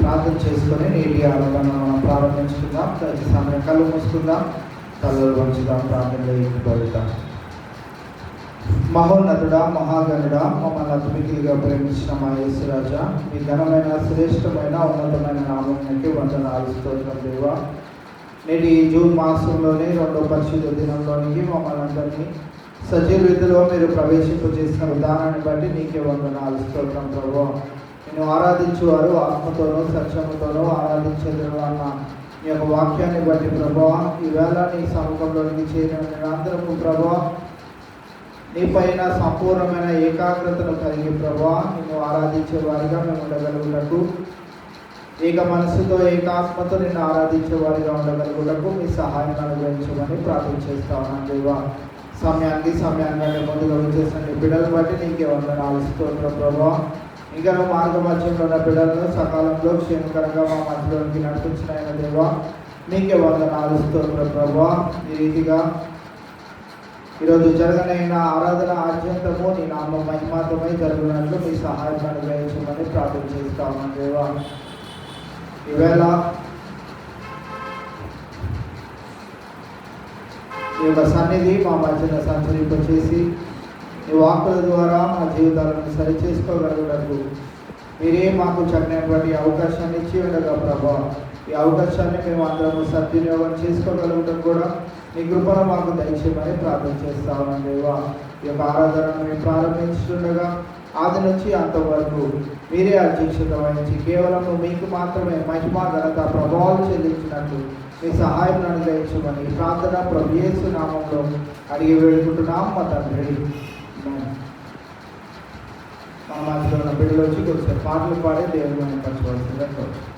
ప్రార్థన చేసుకొని నీటి ఆరాధన మనం ప్రారంభించుకుందాం. దయచేసి సమయం కళ్ళు మూసుకుందాం, తలలు వంచుదాం, ప్రార్థనలో ఏకీభవిద్దాం. మహోన్నతుడా, మహాగణుడా, మమ్మల్ని అద్భుతంగా ప్రేమించిన మా యేసురాజా, మీ ఘనమైన శ్రేష్టమైన ఉన్నతమైన నామానికి వందనాలు, స్తోత్రం దేవా. నేటి జూన్ మాసంలోని 2వ పరిశుద్ధ దినంలోనికి మమ్మల్ని అందరినీ సజీవ రీతిలో మీరు ప్రవేశింపజేసిన విధానాన్ని బట్టి నీకే వందనాలు, స్తోత్రం ప్రభువా. నేను ఆరాధించేవారు ఆత్మతోనూ సత్యముతోనూ ఆరాధించేందుకు అన్న మీ యొక్క వాక్యాన్ని బట్టి ప్రభువా, ఈవేళ నీ సముఖంలోనికి చేరిన మేమందరము ప్రభువా నీ పైన సంపూర్ణమైన ఏకాగ్రతను కలిగి ప్రభువా నిన్ను ఆరాధించే వారిగా మేము ఉండగలుగుటకు, ఏక మనసుతో ఏకాత్మతో నిన్ను ఆరాధించే వారిగా ఉండగలుగుటకు మీ సహాయం అనుగ్రహించమని ప్రార్థన చేస్తా ఉన్నాను దేవా. సమయాన్ని ముందుగా చేసిన నీ బిడ్డలు బట్టి నీకే వందనాలు, స్తోత్రం ప్రభువా. ఇంకా నువ్వు మార్గమధ్యంలో ఉన్న బిడ్డలను సకాలంలో క్షేమకరంగా మా మధ్యలోకి నడిపించిన ఆయన దేవా, నీకే వందనాలు, స్తోత్రం ప్రభువా. ఈ రీతిగా ఈరోజు జరగనైన ఆరాధన ఆద్యంతము నీ నామ మహిమాతమై జరుగునట్లు మీ సహాయం అనుగ్రహించమని ప్రార్థన చేస్తా ఉన్నాను దేవా. ఈవేళ ఈ యొక్క సన్నిధి మా మధ్యన సంచరింపచేసి ఈ వాక్కుల ద్వారా మా జీవితాలను సరిచేసుకోగలుగుటకు మీరే మాకు చక్కనటువంటి అవకాశాన్ని ఇచ్చి ఉండగా ప్రభా, ఈ అవకాశాన్ని మేము అందరము సద్వినియోగం చేసుకోగలుగుటం కూడా నీ కృపను మాకు దయచేయమని ప్రార్థన చేస్తా ఉన్నాం దేవా. ఈ యొక్క ఆరాధనను మేము ప్రారంభించుండగా ఆది నుంచి అంతవరకు మీరే అధ్యక్షత వహించి కేవలం మీకు మాత్రమే మహిమ ఘనత ప్రభావాలు చెల్లించినట్టు మీ సహాయం అనుగ్రహించమని ప్రార్థన ప్రభు యేసు నామంలో అడిగి వేడుకుంటున్నాం మా తండ్రి. మా మధ్యలో ఉన్న బిడ్డలు వచ్చి కొంచెం పాటలు పాడి దేవుని మహిమపరచవలసిందిగా కోరుతున్నాం.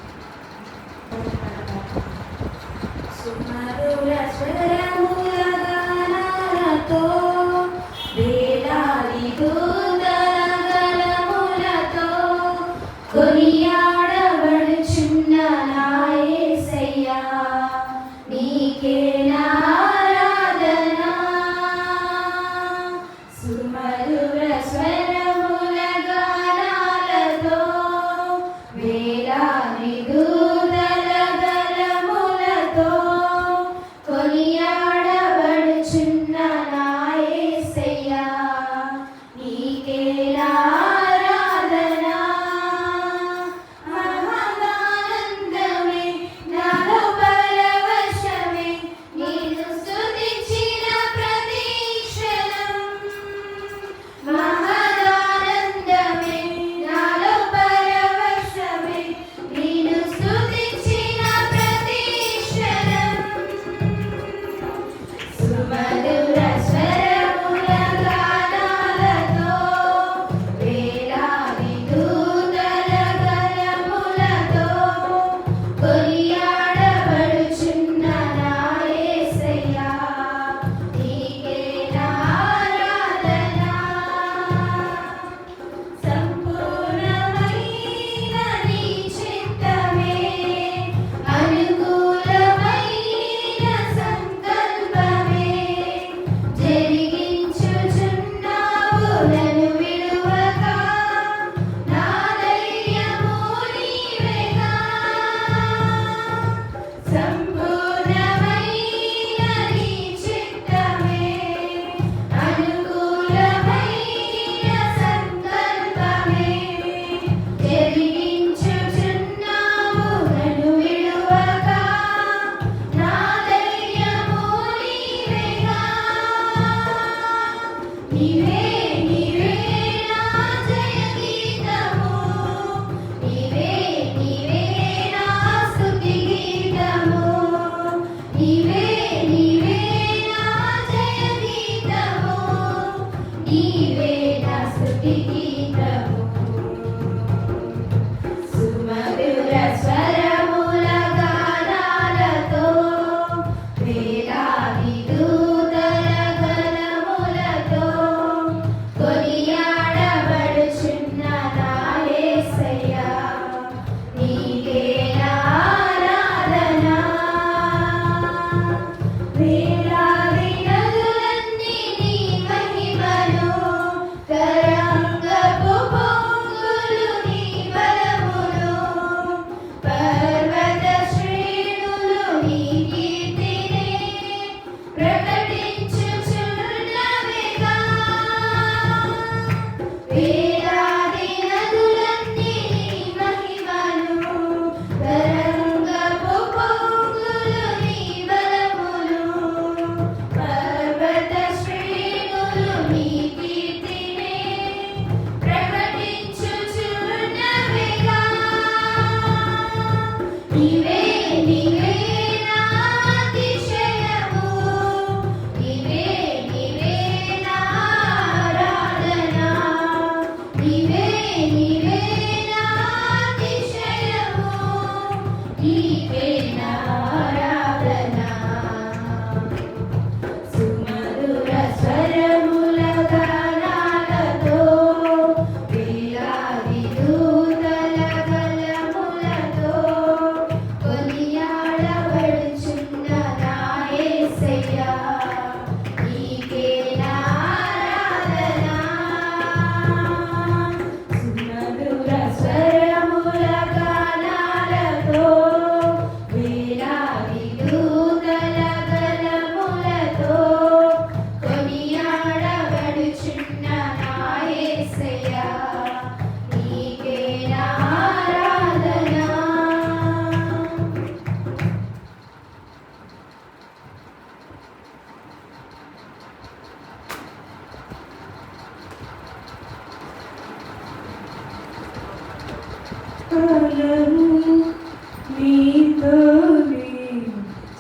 నీతోనే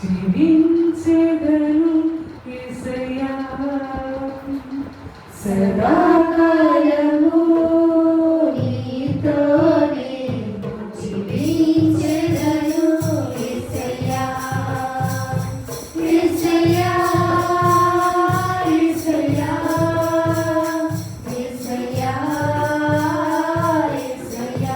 జీవించెదను యేసయ్యా సదాకాలము నీతోనే జీవించెదను యేసయ్యా యేసయ్యా యేసయ్యా యేసయ్యా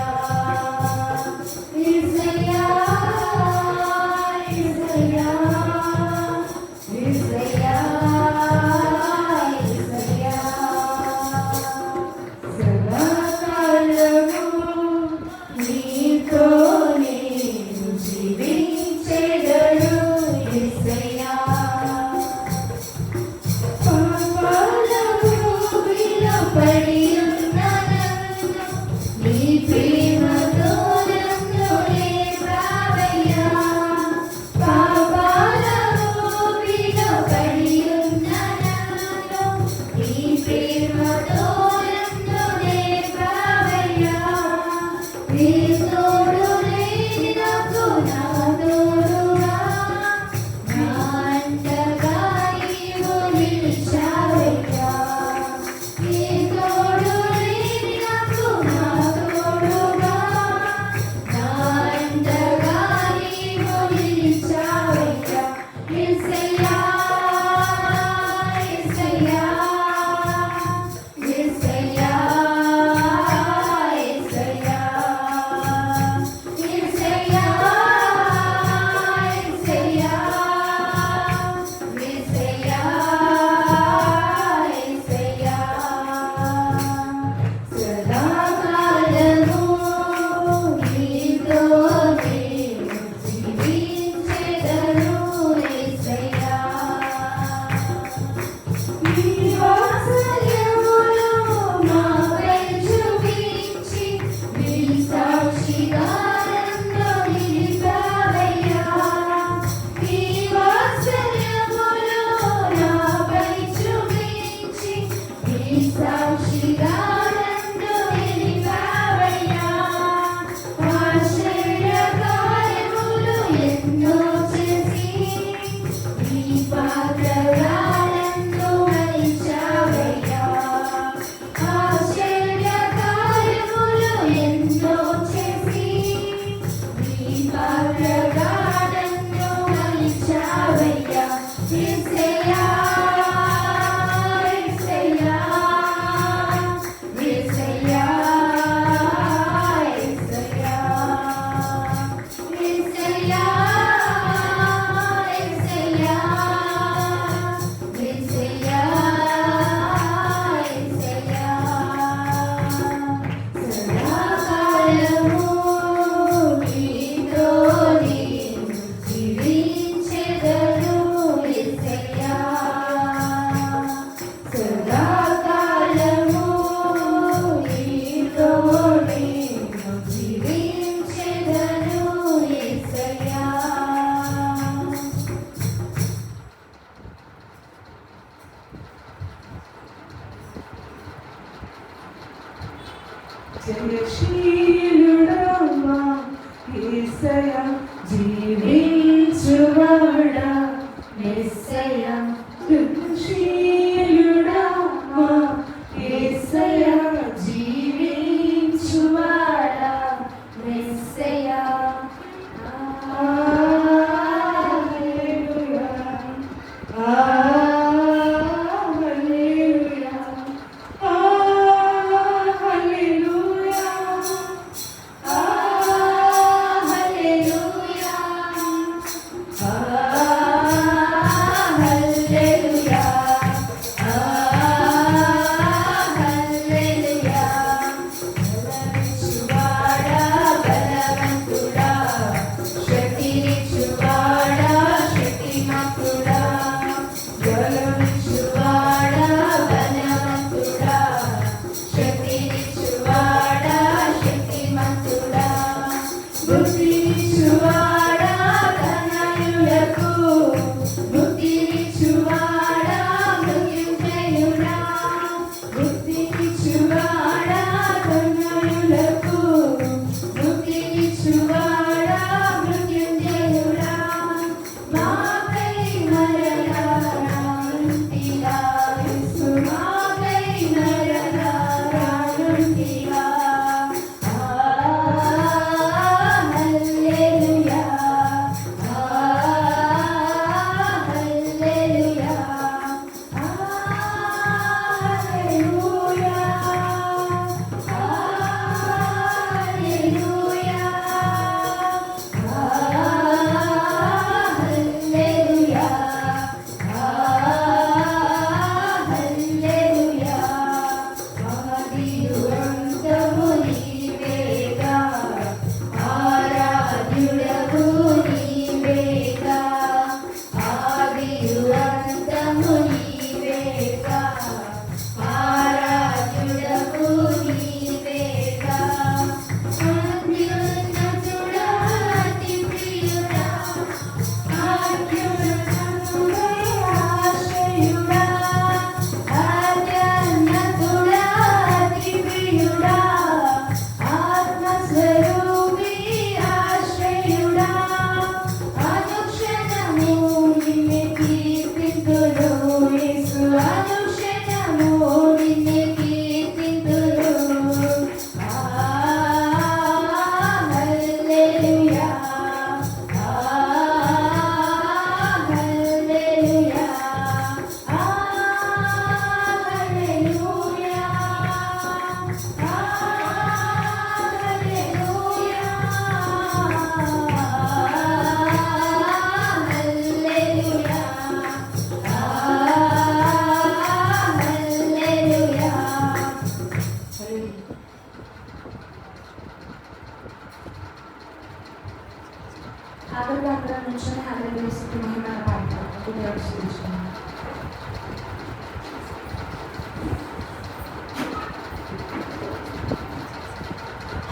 జయశీలుడమ్మా యేసయ్యా జీవించువాడా యేసయ్యా జయశీలుడమ్మా యేసయ్యా జీవించువాడా యేసయ్యా ముక్తినిచ్చువాడా ధనయులకు, ముక్తినిచ్చువాడా మృత్యుంజయుడా, ముక్తినిచ్చువాడా ధనయులకు, ముక్తినిచ్చువాడా మృత్యుంజయుడా, మాకై నరనారాయణునిగా యేసు, మాకై నరనారాయణునిగా. హల్లెలూయా, హల్లెలూయా, హల్లెలూయా, హల్లెలూయా, హల్లెలూయా, హల్లెలూయా. ఆదియు అంతము నీవేగా, ఆరాధ్యుడవు నీవేగా, ఆదియు అంతము నీవేగా, ఆరాధ్యుడవు నీవేగా. అత్యున్నతుడా అతి ప్రియుడా, అత్యున్నతుడే ఆశ్రయుడా, అత్యున్నతుడా అతి ప్రియుడా, ఆత్మస్వరూపి ఆశ్రయుడా, అనుక్షణము నిన్నే కీర్తింతును యేసు, అనుక్షణము నిన్నే కీర్తింతును. హల్లెలూయా, హల్లెలూయా, హల్లెలూయా, హల్లెలూయా, హల్లెలూయా, హల్లెలూయా. ఆఖరిగా అందరం నుంచొని హల్లెలూయా స్తుతి మహిమ పాడతాం. దేవుడు స్తుతించుకుందాం.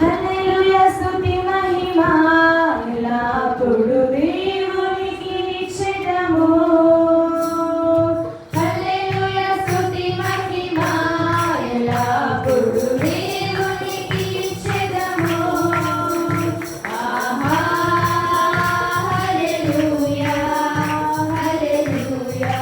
హల్లెలూయా స్తుతి మహిమ ఎల్లప్పుడూ దేవునికి ఇచ్చెదము. హల్లెలూయా స్తుతి మహిమ ఎల్లప్పుడూ దేవునికి ఇచ్చెదము. ఆహా హల్లెలూయా, హల్లెలూయా,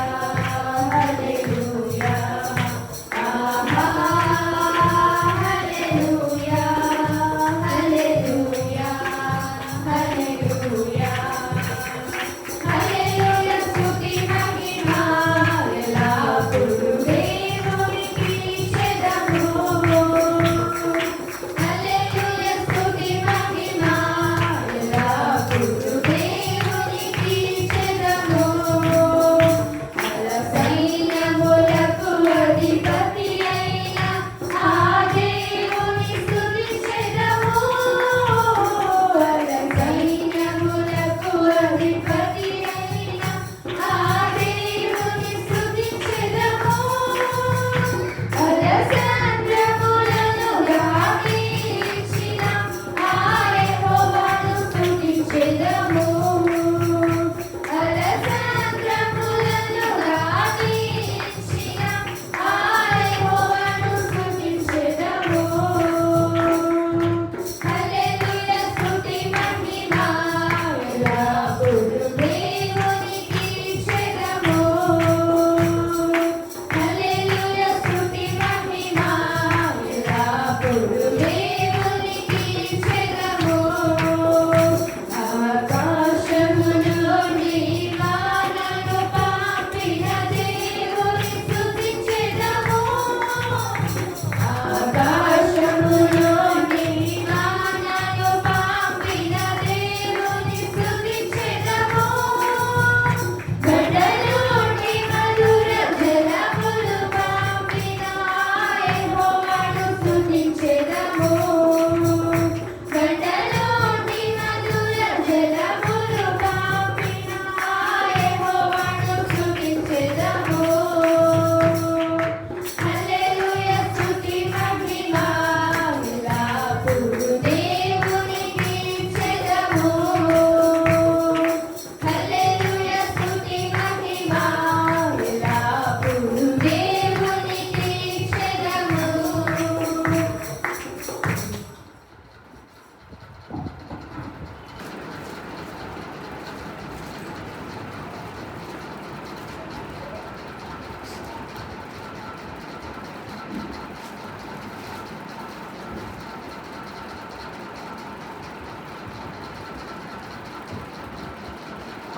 హల్లెలూయా స్తుతి మహిమ ఎల్లప్పుడూ దేవునికి ఇచ్చెదము.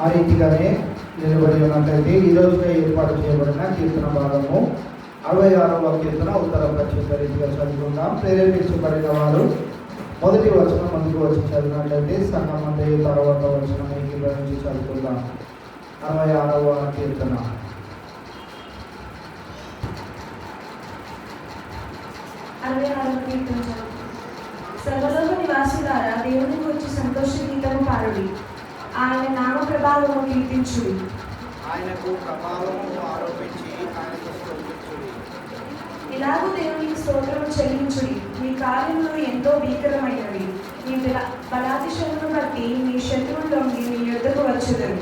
ఆ రీతిగానే నిలబడి ఉన్నట్లయితే ఈ రోజున ఏర్పాటు చేయబడిన కీర్తన భాగము 66వ కీర్తన ఉత్తర ప్రత్యేక రీతిగా చదువుకుందాం. ప్రేరేపించబడిన వారు మొదటి వచనం ముందుకు వచ్చి చదివినట్లయితే సంఘం మంది తర్వాత వచనం ఏకీభవించి చదువుకుందాం. 66వ కీర్తన. సర్వలోక నివాసులారా దేవుని గురించి సంతోష గీతము పాడుడి, ఆయన నామ ప్రభావము కీర్తించుడి. ఆయనకు ప్రభావము ఆరోపించి ఆయనకు స్తుతించుడి. ఇలాగూ దేవునికి స్తోత్రము చెల్లించుడి. మీ కార్యములు ఎంతో భీకరమైనవి. మీ బలాతిశయమును బట్టి మీ శత్రువుల్లోకి మీ యొద్దకు వచ్చెదరు.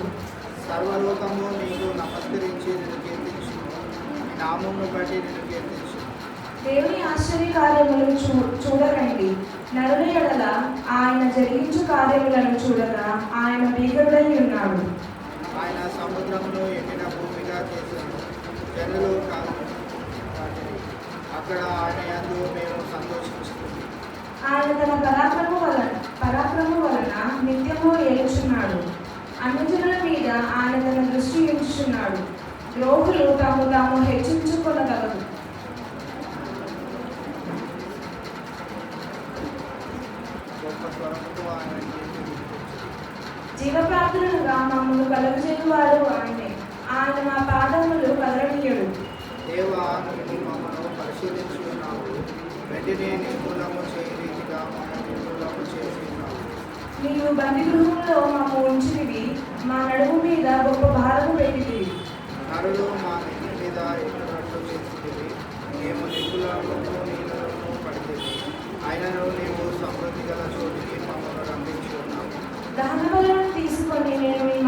సర్వలోకము నీకు నమస్కరించి నిన్ను కీర్తించు, నీ నామమును బట్టి నిన్ను కీర్తించు. దేవుని ఆశ్చర్య కార్యములు చూడకండి. నరుల ఎడల ఆయన జరిగించు కార్యములను చూడగా ఆయన భీకరుడై ఉన్నాడు. ఆయన సముద్రమును ఎండిన భూమిగా చేశాడు. జనులు అక్కడ ఆయన యందు మేము సంతోషిస్తుంది. ఆయన తన పరాక్రమము వలన నిత్యము ఏలుచున్నాడు. అన్యజనుల మీద ఆయన తన దృష్టి ఉంచుచున్నాడు. ద్రోహులు తాము హెచ్చించుకొనగలరు. జీవప్రాప్తులుగా మమ్మల్ని కలుగజేయువాడు ఆయనే. ఆయన మా పాదములు కదలనీయడు. దేవా, నీవు మమ్మను పరిశీలించి ఉన్నావు. వెంటనే నిర్మూలము చేయరీతిగా మమ్మల్ని నిర్మూలము చేసి ఉన్నావు. నీవు బంది గృహంలో మమ్మ ఉంచితివి, మా నడుము మీద గొప్ప భారము పెట్టితివి. నరులు మా నెత్తి మీద ఎక్కినట్లు చేసితివి. మేము నిప్పులను నీళ్ళను పడితివి. ఆయనను నీవు సమృద్ధి గల చోటికి మమ్మల్ని రంపించి ఉన్నావు. దహన బలులను తీసుకొని నేను ఈ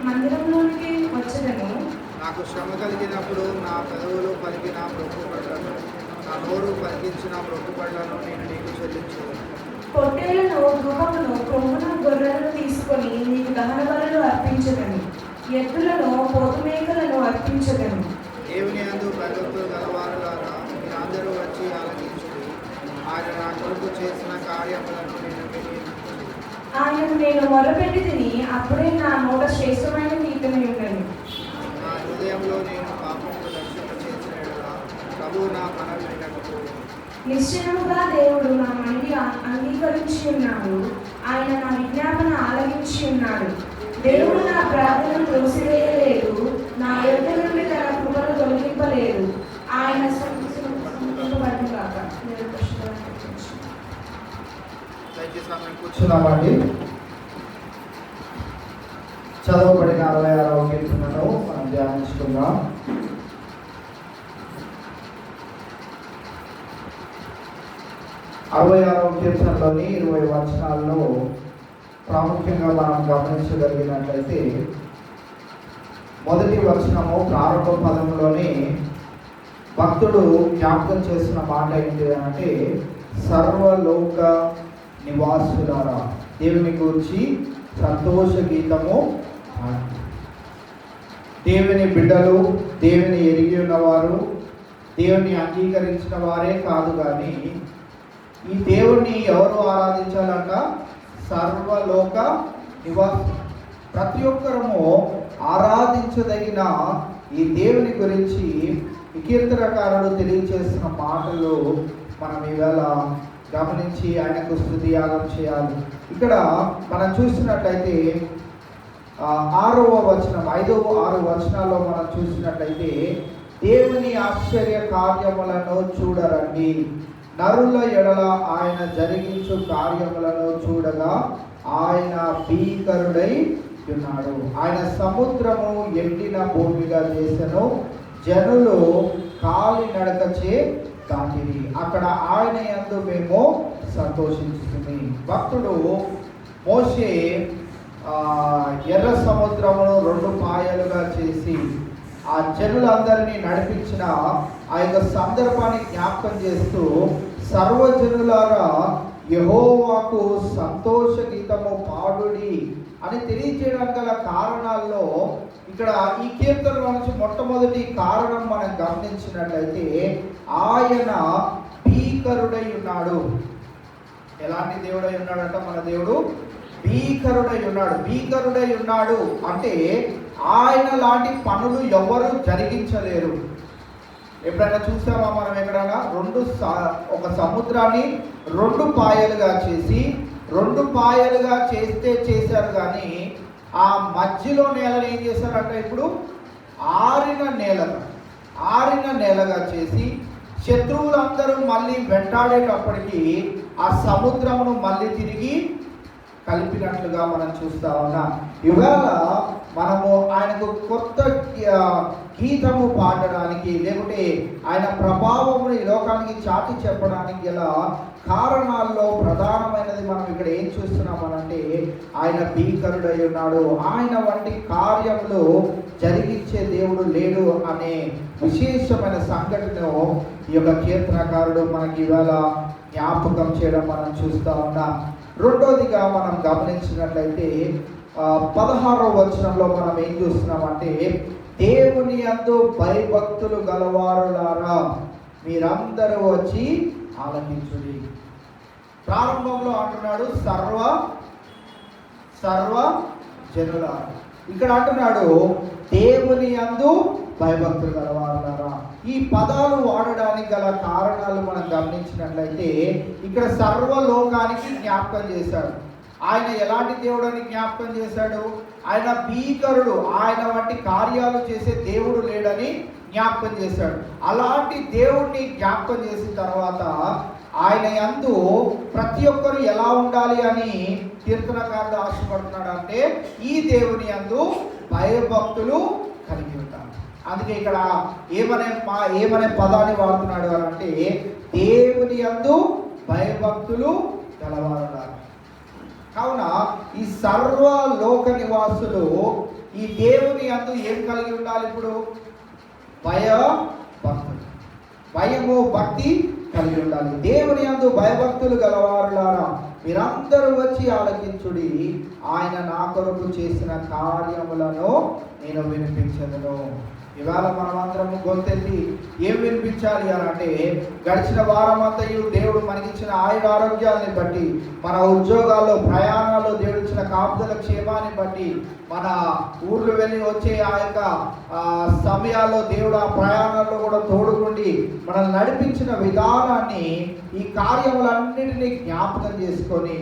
మందిరంలోనికి వచ్చెదను. నాకు శ్రమ కలిగినప్పుడు నా పెదవులు పలికిన మొక్కుబడులను, నా నోరు పలికించిన మొక్కుబడులను నేను నీకు చెల్లించుకున్నాను. పొట్టేళ్లను, ధూపమును, కొమ్మున గొర్రెలను తీసుకొని నీకు దహన బలులు అర్పించదను. ఎద్దులను, పోతుమేకలను అర్పించదను. దేవుని యందు భయభక్తులు గలవారులారా, మీరందరూ వచ్చి ఆలకించుడి. ఆయన నా కొరకు చేసిన కార్యములను నేను విని ఆయనను నేను మొరపెట్టి తిని, అప్పుడే నా నోట శ్రేష్టమైన గీతమై ఉన్నది. నా హృదయంలో నేను పాపములు దర్శనం చేసిన యెడల ప్రభువు నా మనవి వినకపోవు. నిశ్చయముగా దేవుడు నా మనవి అంగీకరించి ఉన్నాడు. ఆయన నా విజ్ఞాపన ఆలకించి ఉన్నాడు. దేవుడు నా ప్రార్థనను త్రోసివేయలేదు. నా యొద్ద నుండి తన కృపను తొలగింపలేదు. ఆయన దయచేసి ఆమె కూర్చున్నామండి. చదవబడిన 66వ కీర్తనను మనం ధ్యానించుకుందాం. అరవై 66వ కీర్తనలోని 20 వచనాల్లో ప్రాముఖ్యంగా మనం గమనించగలిగినట్లయితే మొదటి వచనము ప్రారంభ పదంలోనే భక్తుడు జ్ఞాపకం చేసిన మాట ఏంటి అంటే, సర్వలోక నివాసులారా దేవుని గురించి సంతోష గీతము. దేవుని బిడ్డలు, దేవుని ఎరిగి ఉన్నవారు, దేవుని అంగీకరించిన వారే కాదు కానీ ఈ దేవుణ్ణి ఎవరు ఆరాధించాలంట? సర్వలోక నివాసు. ప్రతి ఒక్కరము ఆరాధించదగిన ఈ దేవుని గురించి ఈ కీర్తనకారుడు తెలియచేసిన మాటలు మనం ఈవేళ గమనించి ఆయనకు స్తుతి యాగం చేయాలి. ఇక్కడ మనం చూసినట్లయితే 6వ వచనం 5, 6 వచనాల్లో మనం చూసినట్లయితే దేవుని ఆశ్చర్య కార్యములను చూడరండి, నరుల ఎడల ఆయన జరిగించు కార్యములను చూడగా ఆయన భీకరుడై ఉన్నాడు. ఆయన సముద్రము ఎండిన భూమిగా చేసెను, జనులు కాలి నడకచే దాటిరి, అక్కడ ఆయన యందు మేము సంతోషించుతుంది. భక్తుడు మోషే ఎర్ర సముద్రమును 2 పాయలుగా చేసి ఆ జనులందరినీ నడిపించిన ఆ యొక్క సందర్భాన్ని జ్ఞాపకం చేస్తూ, సర్వజనులారా యెహోవాకు సంతోష గీతము పాడుడి అని తెలియజేయడానికి గల కారణాల్లో ఇక్కడ ఈ కీర్తనలో నుంచి మొట్టమొదటి కారణం మనం గమనించినట్లయితే, ఆయన భీకరుడై ఉన్నాడు. ఎలాంటి దేవుడై ఉన్నాడంట మన దేవుడు? భీకరుడై ఉన్నాడు. భీకరుడై ఉన్నాడు అంటే ఆయన లాంటి పనులు ఎవరు జరిగించలేరు. ఎప్పుడైనా చూసామా మనం ఎక్కడైనా ఒక సముద్రాన్ని 2 పాయలుగా చేసి 2 పాయలుగా చేశారు, కానీ ఆ మధ్యలో నేలను ఏం చేశారంటే ఇప్పుడు ఆరిన నేలగా చేసి శత్రువులందరూ మళ్ళీ వెంటాడేటప్పటికీ ఆ సముద్రమును మళ్ళీ తిరిగి కలిపినట్లుగా మనం చూస్తా ఉన్నాం. ఇవాళ మనము ఆయనకు కొత్త గీతము పాడడానికి, లేకుంటే ఆయన ప్రభావమును ఈ లోకానికి చాటి చెప్పడానికి గల కారణాల్లో ప్రధానమైనది మనం ఇక్కడ ఏం చూస్తున్నామనంటే, ఆయన భీకరుడై ఉన్నాడు. ఆయన వంటి కార్యములు జరిగించే దేవుడు లేడు అనే విశేషమైన సంఘటనను ఈ యొక్క కీర్తనకారుడు మనకి ఇవాళ జ్ఞాపకం చేయడం మనం చూస్తూ ఉన్నాం. రెండోదిగా మనం గమనించినట్లయితే 16వ వచనంలో మనం ఏం చూస్తున్నామంటే, దేవుని యందు భయభక్తులు గలవారులారా మీరందరూ వచ్చి ఆలకించుడి. ప్రారంభంలో అంటున్నాడు సర్వ జనులారా. ఇక్కడ అంటున్నాడు దేవుని యందు భయభక్తులు గలవారులారా. ఈ పదాలు వాడడానికి గల కారణాలు మనం గమనించినట్లయితే, ఇక్కడ సర్వలోకానికి జ్ఞాపకం చేశాడు. ఆయన ఎలాంటి దేవుడని జ్ఞాపకం చేశాడు? ఆయన భీకరుడు, ఆయన వంటి కార్యాలు చేసే దేవుడు లేడని జ్ఞాపకం చేశాడు. అలాంటి దేవుడిని జ్ఞాపకం చేసిన తర్వాత ఆయన యందు ప్రతి ఒక్కరు ఎలా ఉండాలి అని కీర్తనకారుడు ఆశపడుతున్నాడు అంటే, ఈ దేవుని యందు భయభక్తులు కలిగి ఉంటారు. అందుకే ఇక్కడ ఏమనే పదాన్ని వాడుతున్నాడు అని అంటే, దేవుని యందు భయభక్తులు గలవారున్నారు. కావున ఈ సర్వలోక నివాసులు ఈ దేవుని యందు ఏం కలిగి ఉండాలి? ఇప్పుడు భయము భక్తి కలిగి ఉండాలి. దేవుని యందు భయభక్తులు గలవారులారా మీరందరూ వచ్చి ఆలకించుడి. ఆయన నా కొరకు చేసిన కార్యములను నేను వినిపించదును. ఇవాళ మనమందరము గొంతెత్తి ఏం వినిపించాలి అని అంటే, గడిచిన వారమంతయు దేవుడు మనకిచ్చిన ఆరోగ్యాలని బట్టి, మన ఉద్యోగాల్లో ప్రయాణాల్లో దేవుడు ఇచ్చిన కాపుదల క్షేమాన్ని బట్టి, మన ఊర్లు వెళ్ళి వచ్చే ఆ యొక్క సమయాల్లో దేవుడు ఆ ప్రయాణాల్లో కూడా తోడుకుండి మనల్ని నడిపించిన విధానాన్ని, ఈ కార్యములన్నిటినీ జ్ఞాపకం చేసుకొని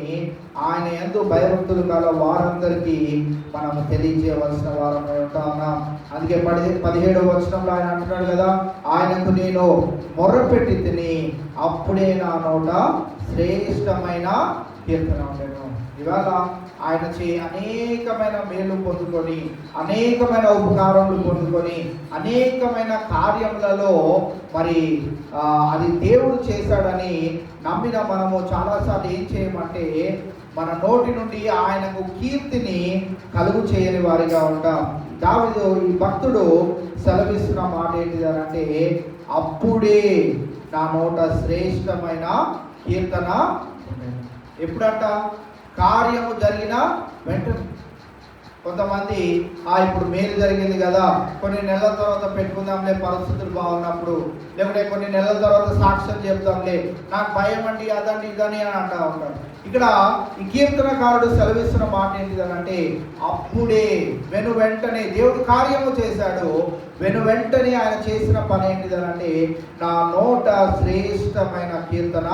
ఆయన యందు భయభక్తులు గల వారందరికీ మనము తెలియజేయవలసిన వారమై ఉంటా ఉన్నాం. అందుకే 17వ వచనంలో ఆయన అంటున్నాడు కదా, ఆయనకు నేను మొర్రపెట్టి తిని అప్పుడే నా నోట శ్రేష్టమైన కీర్తన ఉండేను. ఇవాళ ఆయన అనేకమైన మేలు పొందుకొని, అనేకమైన ఉపకారములు పొందుకొని, అనేకమైన కార్యములలో మరి అది దేవుడు చేశాడని నమ్మిన మనము చాలాసార్లు ఏం చేయమంటే, మన నోటి నుండి ఆయనకు కీర్తిని కలుగు చేయని వారిగా ఉంటాం. దావీదు ఈ భక్తుడు సెలవిస్తున్న మాట ఏంటిదనంటే, అప్పుడే నా నోట శ్రేష్టమైన కీర్తన. ఎప్పుడంట? కార్యము జరిగిన వెంటనే. కొంతమంది ఇప్పుడు మేలు జరిగింది కదా, కొన్ని నెలల తర్వాత పెట్టుకుందాంలే, పరిస్థితులు బాగున్నప్పుడు, లేకుంటే కొన్ని నెలల తర్వాత సాక్ష్యం చెప్తాంలే, నాకు భయం అండి, అదండి ఇదని అని అంటూ ఉంటాడు. ఇక్కడ ఈ కీర్తనకారుడు సెలవిస్తున్న మాట ఏంటిదనంటే, అప్పుడే వెంటనే దేవుడు కార్యము చేశాడు. వెంటనే ఆయన చేసిన పని ఏంటిదనంటే, నా నోట శ్రేష్టమైన కీర్తన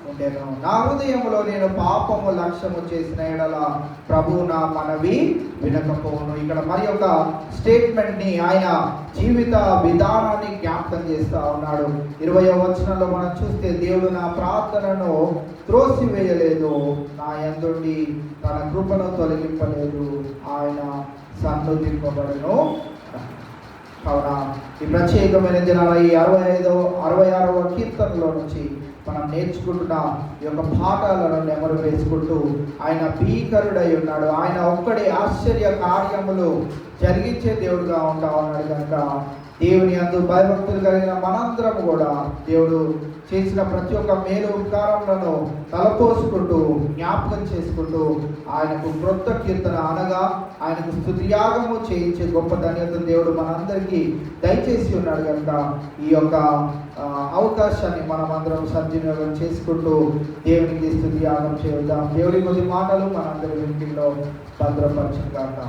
ఉండేను. నా హృదయంలో నేను పాపము లక్ష్యము చేసిన ఎడల ప్రభు నా మనవి వినకపోను. ఇక్కడ మరి ఒక స్టేట్మెంట్ని, ఆయన జీవిత విధానాన్ని జ్ఞాపకం చేస్తూ ఉన్నాడు. 20వ వచనంలో మనం చూస్తే, దేవుడు నా ప్రార్థనను త్రోసివేయలేదు, నా యందుండి తన కృపను తొలగింపలేదు, ఆయన సన్నుతింపబడను. కావున ఈ ప్రత్యేకమైన దినాల ఈ 66వ కీర్తనలో నుంచి మనం నేర్చుకుంటున్న ఈ యొక్క పాఠాలను నెమరు వేసుకుంటూ ఆయన భీకరుడై ఉన్నాడు. ఆయన ఒక్కడే ఆశ్చర్య కార్యములు జరిగించే దేవుడుగా ఉంటా ఉన్నాడు కనుక దేవుని యందు భయభక్తులు కలిగిన మనందరం కూడా దేవుడు చేసిన ప్రతి ఒక్క మేలు ఉపకారములను తలపోసుకుంటూ జ్ఞాపకం చేసుకుంటూ ఆయనకు క్రొత్త కీర్తన అనగా ఆయనకు స్తుతియాగము చేయించే గొప్ప ధన్యతను దేవుడు మనందరికీ దయచేసి ఉన్నాడు కనుక ఈ యొక్క అవకాశాన్ని మనం అందరం సద్వినియోగం చేసుకుంటూ దేవునికి స్తుతియాగం చేద్దాం. దేవుడి కొద్ది మాటలు మనందరి వినికిల్లో భద్రపరచుగాక.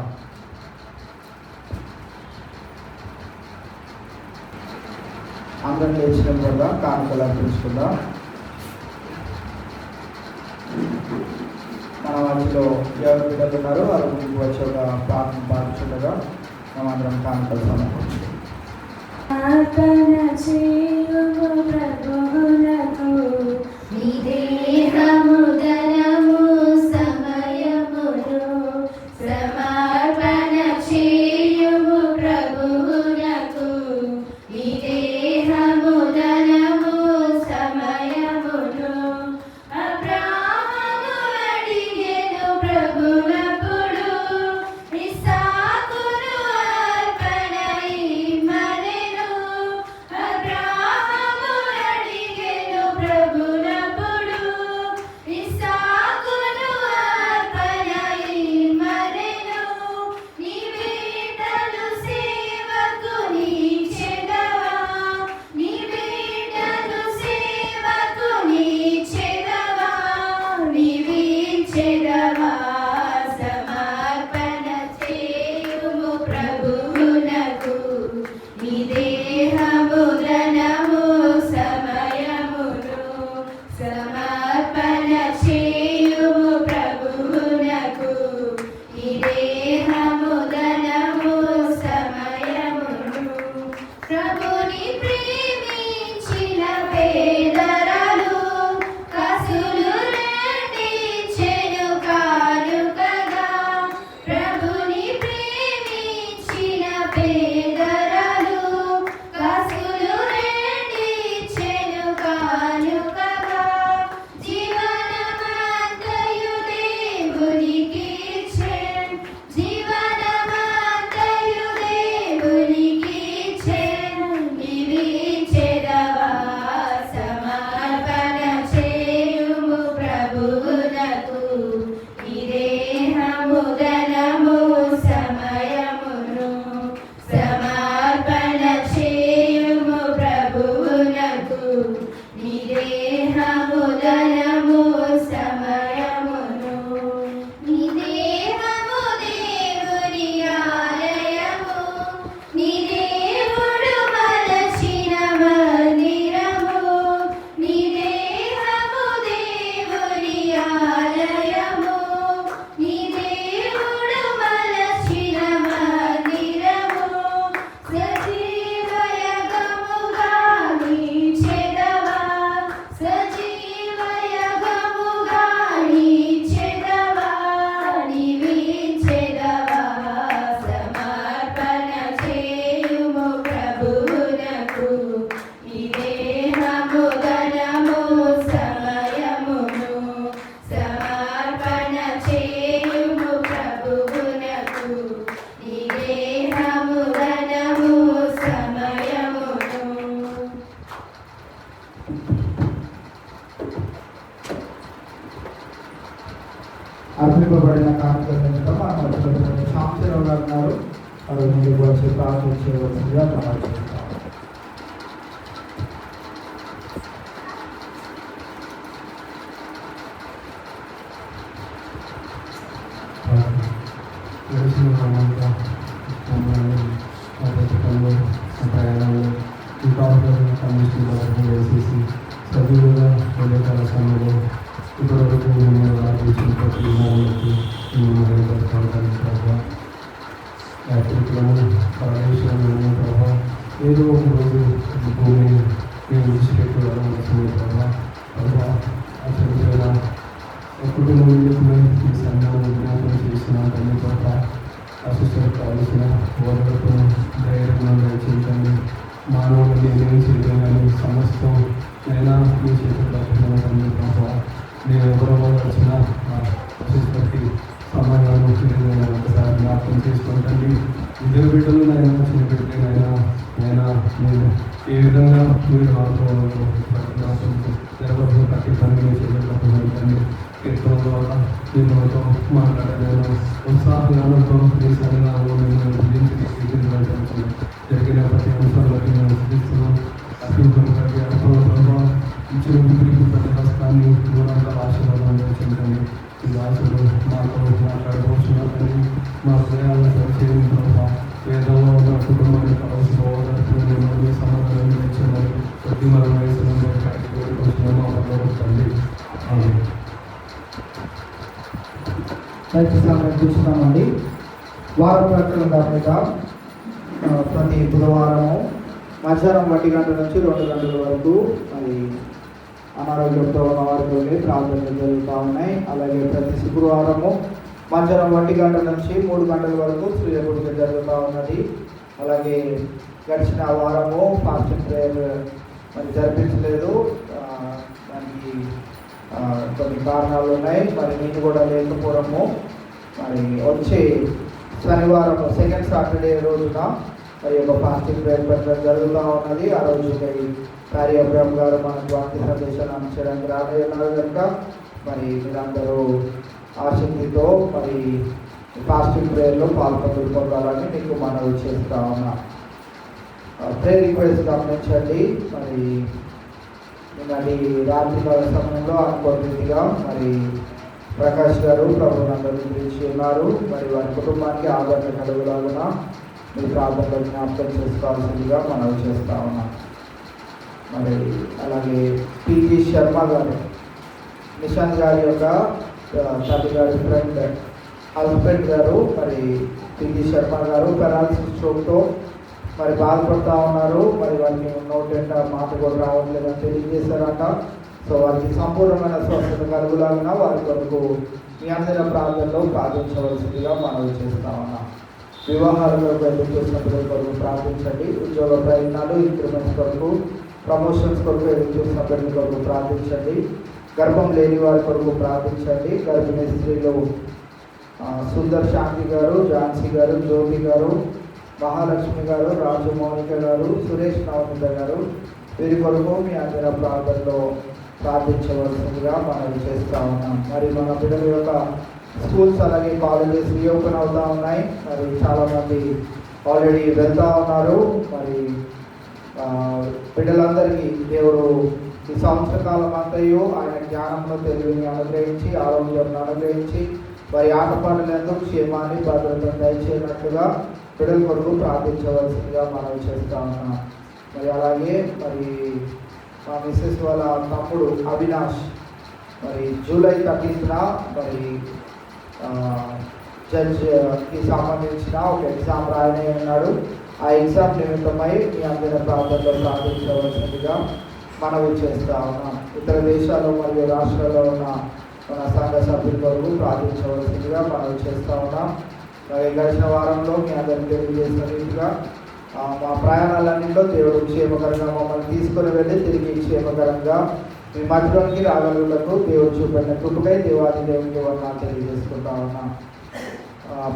అందరం లేచిన వల్ల కానుకలు అర్పించుకుందాం. మన వాటిలో ఎవరు బిడ్డలు ఉన్నారో వారు ముందుకు వచ్చి ఒక ప్రార్థన పాటించుండగా మనం అందరం కానుకలు సమర్పించుకుందాం. అర్పింపబడిన కానుకల నిమిత్తం మన మధ్యలో సాంశరావు గారు ఉన్నారు. వారు ముందుకు వచ్చి ప్రార్థన చేయవలసిందిగా ప్రార్థిస్తాం. సభ్యులుగా ఉదయకాల సమయంలో ఇప్పటివరకు మేము ఆలోచించిన ప్రతి యాత్రికులను పరమేశ్వరులను ప్రభావ ఏదో ఒక రోజు భూమిని మేము విడిచిపెట్టి వెళ్ళవలసింది ప్రభావ అసలు కుటుంబం నిమిత్తమై ఈ సంఘాన్ని జ్ఞాపకం చేసిన తల్లి ప్రభావ అసలు కావలసిన ఓదలతో ధైర్యంగా దయచేయకండి. మానవులు ఏమేమి చేయడం కానీ సమస్తం నేను మీ చేతుల్లో తండ్రి ప్రభావ నేను ఎవరో వచ్చిన బట్టి సమయాలను ఒకసారి జ్ఞాపకం చేసుకుంటండి. ఇద్దరు బిడ్డలు నైనా చిన్న బిడ్డలైనా నైనా నేను ఏ విధంగా మీరు జరగదు కట్టి పని మీ చేతుల్లో తండ్రి కీర్తన ద్వారా మీతో మాట్లాడలేను ఉత్సాహంతో మీ సన్నిధానంలో మేము జరిగిన ప్రతి అంశాలను మేము సిద్ధిస్తున్నాం. అత్యున్నత ప్రభావ ఇచ్చిన ప్రతి హస్తాన్ని దూరంగా ఆశీర్వాదం చెందండి. ఈ ఆశలు మాతో మాట్లాడవచ్చున్నారని మా హృదయాలను సరిచేయడం ప్రభావ వేదంలో ఉన్న కుటుంబాన్ని కలవసుకోవాలని సమాధానం ఇచ్చిందని ప్రతి మన వయసులో తండ్రి చూస్తున్నామండి. వార ప్రకటన దానిగా ప్రతి బుధవారము మధ్యాహ్నం 1 గంటల నుంచి 2 గంటల వరకు అది అనారోగ్యంతో ఉన్న వారితో ప్రార్థనలు జరుగుతూ ఉన్నాయి. అలాగే ప్రతి శుక్రవారము మధ్యాహ్నం 1 గంటల నుంచి 3 గంటల వరకు సూర్య పూజ జరుగుతూ ఉన్నది. అలాగే గడిచిన వారము ఫాస్టింగ్ ప్రేయర్ మరి జరిపించలేదు. దానికి కొన్ని కారణాలు ఉన్నాయి. మరి నేను కూడా లేకపోవడము మరి వచ్చే శనివారం సెకండ్ సాటర్డే రోజున మరి ఒక ఫాస్టింగ్ ప్రేయర్ పెట్టడం జరుగుతూ ఉన్నది. ఆ రోజు కార్య అబ్రహం గారు మనకు వాక్య సందేశాన్ని అందించడానికి రాబోతున్నారు కనుక మరి మీరందరూ ఆసక్తితో మరి ఫాస్టింగ్ ప్రేయర్లో పాల్గొనాలని మీకు మనవి చేస్తా ఉన్నా. ప్రేయర్ రిక్వెస్ట్ గమనించండి. మరి నిన్నటి రాత్రికాల సమయంలో అనుకోని రీతిగా మరి ప్రకాష్ గారు ప్రభునందరూ గురించి ఉన్నారు. మరి వారి కుటుంబానికి ఆదరణ కలుగులాగున మీ ప్రార్థనలో జ్ఞాపకం చేసుకోవాల్సిందిగా మనవి చేస్తా ఉన్నాం. మరి అలాగే పిజి శర్మ గారు నిశాంత్ గారి యొక్క తల్లి గారి ఫ్రెండ్ హస్బెండ్ గారు మరి పిజి శర్మ గారు పెరాలసిస్ స్ట్రోక్తో మరి బాధపడుతూ ఉన్నారు. మరి వారికి నోటెంట మాట కూడా రావట్లేదని తెలియజేశారట. సో వారికి సంపూర్ణమైన స్వస్థత కలుగులాగా వారి కొరకు మీ అందరి ప్రాంతంలో ప్రార్థించవలసిందిగా మనవి చేస్తా ఉన్నాం. వివాహాల కొరకు ఎదురు చూసిన పిల్లల కొరకు ప్రార్థించండి. ఉద్యోగ ప్రయత్నాలు ఇంక్రిమెంట్స్ కొరకు ప్రమోషన్స్ కొరకు ఎదురు చూసిన పిల్లల కొరకు ప్రార్థించండి. గర్భం లేని వారి కొరకు ప్రార్థించండి. గర్భిణీ స్త్రీలు సుందర్ శాంతి గారు, ఝాన్సీ గారు, జ్యోతి గారు, మహాలక్ష్మి గారు, రాజు మౌనిక గారు, సురేష్ నవనిత గారు వీరి కొరకు మీ అందరి ప్రాంతంలో ప్రార్థించవలసిందిగా మనం చేస్తూ ఉన్నాం. మరి మన పిల్లల యొక్క స్కూల్స్ అలాగే కాలేజెస్ రీఓపెన్ అవుతూ ఉన్నాయి. మరి చాలామంది ఆల్రెడీ వెళ్తూ ఉన్నారు. మరి బిడ్డలందరికీ దేవుడు ఈ సంవత్సర కాలం అంతయు ఆయన జ్ఞానంలో తెలివిని అనుగ్రహించి ఆరోగ్యం అనుగ్రహించి వారి ఆటపాటలందు క్షేమాన్ని భద్రతను దయచేయనట్లుగా బిడ్డల కొరకు ప్రార్థించవలసిందిగా మనం చేస్తూ ఉన్నాం. మరి అలాగే మరి మా మిస్సెస్ వాళ్ళ తమ్ముడు అవినాష్ మరి జూలై 13న మరి జడ్జ్కి సంబంధించిన ఒక ఎగ్జామ్ రాయనే ఉన్నాడు. ఆ ఎగ్జామ్ నిమిత్తమై మీ అందరి ప్రాంతంలో ప్రార్థించవలసిందిగా మనవి చేస్తూ ఉన్నాం. ఇతర దేశాల్లో మరియు రాష్ట్రాల్లో ఉన్న మన సంఘ సభ్యుల కొరకు ప్రార్థించవలసిందిగా మనవి చేస్తూ ఉన్నాం. మరి గడిచిన వారంలో మీ అందరికీ తెలియజేసిన రీతిగా మా ప్రయాణాలన్నింటిలో దేవుడు క్షేమకరంగా మమ్మల్ని తీసుకుని వెళ్ళి తిరిగి క్షేమకరంగా మీ మధ్యలోనికి రాగలుగులకు దేవుడు చూపిన కృపకై దేవాది దేవునికి వందనాలు తెలియజేసుకుంటా ఉన్నాం.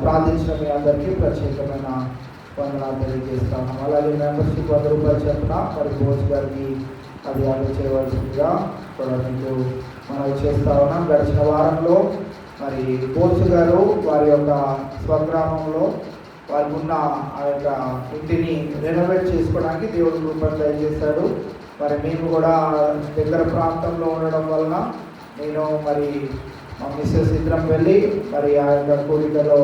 ప్రార్థించిన మీ అందరికీ ప్రత్యేకమైన వందనాలు తెలియజేస్తా ఉన్నాం. అలాగే మెంబర్షిప్ రూపాయలు చెప్పిన మరి బోస్ గారికి అది చేయవలసిందిగా కూడా మీకు మనం చేస్తా ఉన్నాం. గడిచిన వారంలో మరి బోస్ గారు వారి యొక్క స్వగ్రామంలో వారికి ఉన్న ఆ యొక్క ఇంటిని రెనోవేట్ చేసుకోవడానికి దేవుడు రూపం దయచేశాడు. మరి మేము కూడా దగ్గర ప్రాంతంలో ఉండడం వలన నేను మరి మా మిస్సెస్ ఇద్దరం వెళ్ళి మరి ఆ యొక్క కోరికలో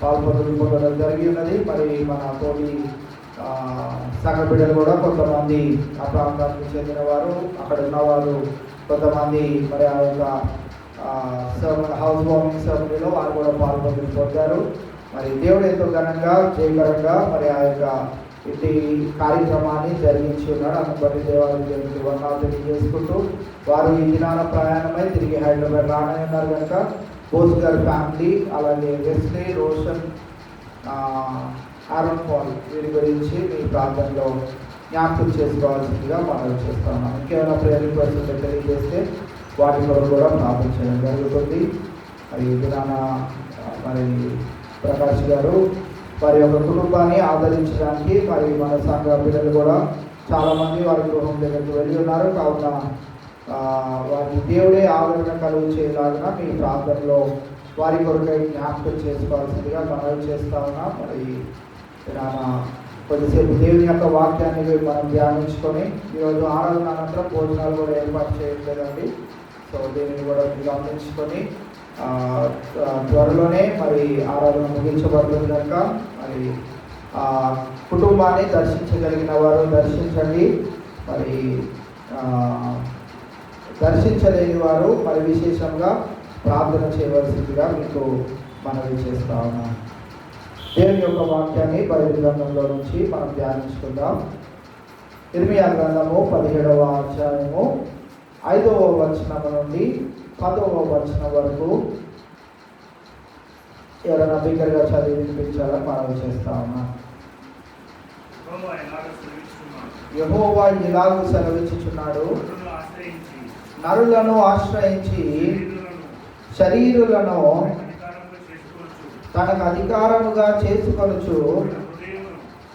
పాల్పొందడం జరిగి ఉన్నది. మరి మన తోటి సంఘ బిడ్డలు కూడా కొంతమంది ఆ ప్రాంతానికి చెందిన వారు అక్కడ ఉన్నవారు కొంతమంది మరి ఆ యొక్క హౌస్ వార్మింగ్ సెరమనీలో వారు కూడా పొందారు. మరి దేవుడు ఎంతో ఘనంగా జయకరంగా మరి ఆ యొక్క ఇంటి కార్యక్రమాన్ని జరిగించి ఉన్నాడు. అందుకు బట్టి దేవునికి వందనాలు తెలియజేసుకుంటూ వారు ఈ దినాన ప్రయాణమై తిరిగి హైదరాబాద్ రానని ఉన్నారు కనుక బోస్ గారి ఫ్యామిలీ అలాగే వెస్లీ, రోషన్, ఆరోన్ పాల్ వీరి గురించి మీ ప్రాంతంలో జ్ఞాపకం చేసుకోవాల్సిందిగా మనం చేస్తా ఉన్నాం. ఇంకేమైనా ప్రేయర్ రిక్వెస్ట్ తెలియజేస్తే వాటి కొరకు కూడా ప్రార్థన చేయడం జరుగుతుంది. మరి విధాన మరి ప్రకాష్ గారు వారి యొక్క కుటుంబాన్ని ఆదరించడానికి మరి మన సంఘ పిల్లలు కూడా చాలామంది వారి గృహం దగ్గరికి వెళ్ళి ఉన్నారు. కావున వారికి దేవుడే ఆదరణ కలుగు చేయలాగిన మీ ప్రార్థనలో వారి కొరకై జ్ఞాపకం చేసుకోవాల్సిందిగా మనవి చేస్తా ఉన్నాం. మరి కొద్దిసేపు దేవుని యొక్క వాక్యాన్ని మనం ధ్యానించుకొని ఈరోజు ఆరాధన అనంతరం భోజనాలు కూడా ఏర్పాటు చేయట్లేదండి. సో దీనిని కూడా గమనించుకొని త్వరలోనే మరి ఆరాధన ముగించబడుతుంది కనుక మరి కుటుంబాన్ని దర్శించగలిగిన వారు దర్శించండి. మరి దర్శించలేని వారు మరి విశేషంగా ప్రార్థన చేయవలసిందిగా మీకు మనవి చేస్తా ఉన్నాం. దేవుని యొక్క వాక్యాన్ని బైబిల్ గ్రంథంలో నుంచి మనం ధ్యానించుకుందాం. ఇర్మియా గ్రంథము 17వ అధ్యాయము 5వ వచనం నుండి 10వ వచనం వరకు ఎవరైనా బిగ్గరగా చదివి వినిపించాలని మనవి చేస్తా ఉన్నాం. యెహోవా ఇలాగూ సెలవిచ్చుచున్నాడు, నరులను ఆశ్రయించి శరీరులను తనకు అధికారముగా చేసుకొనుచు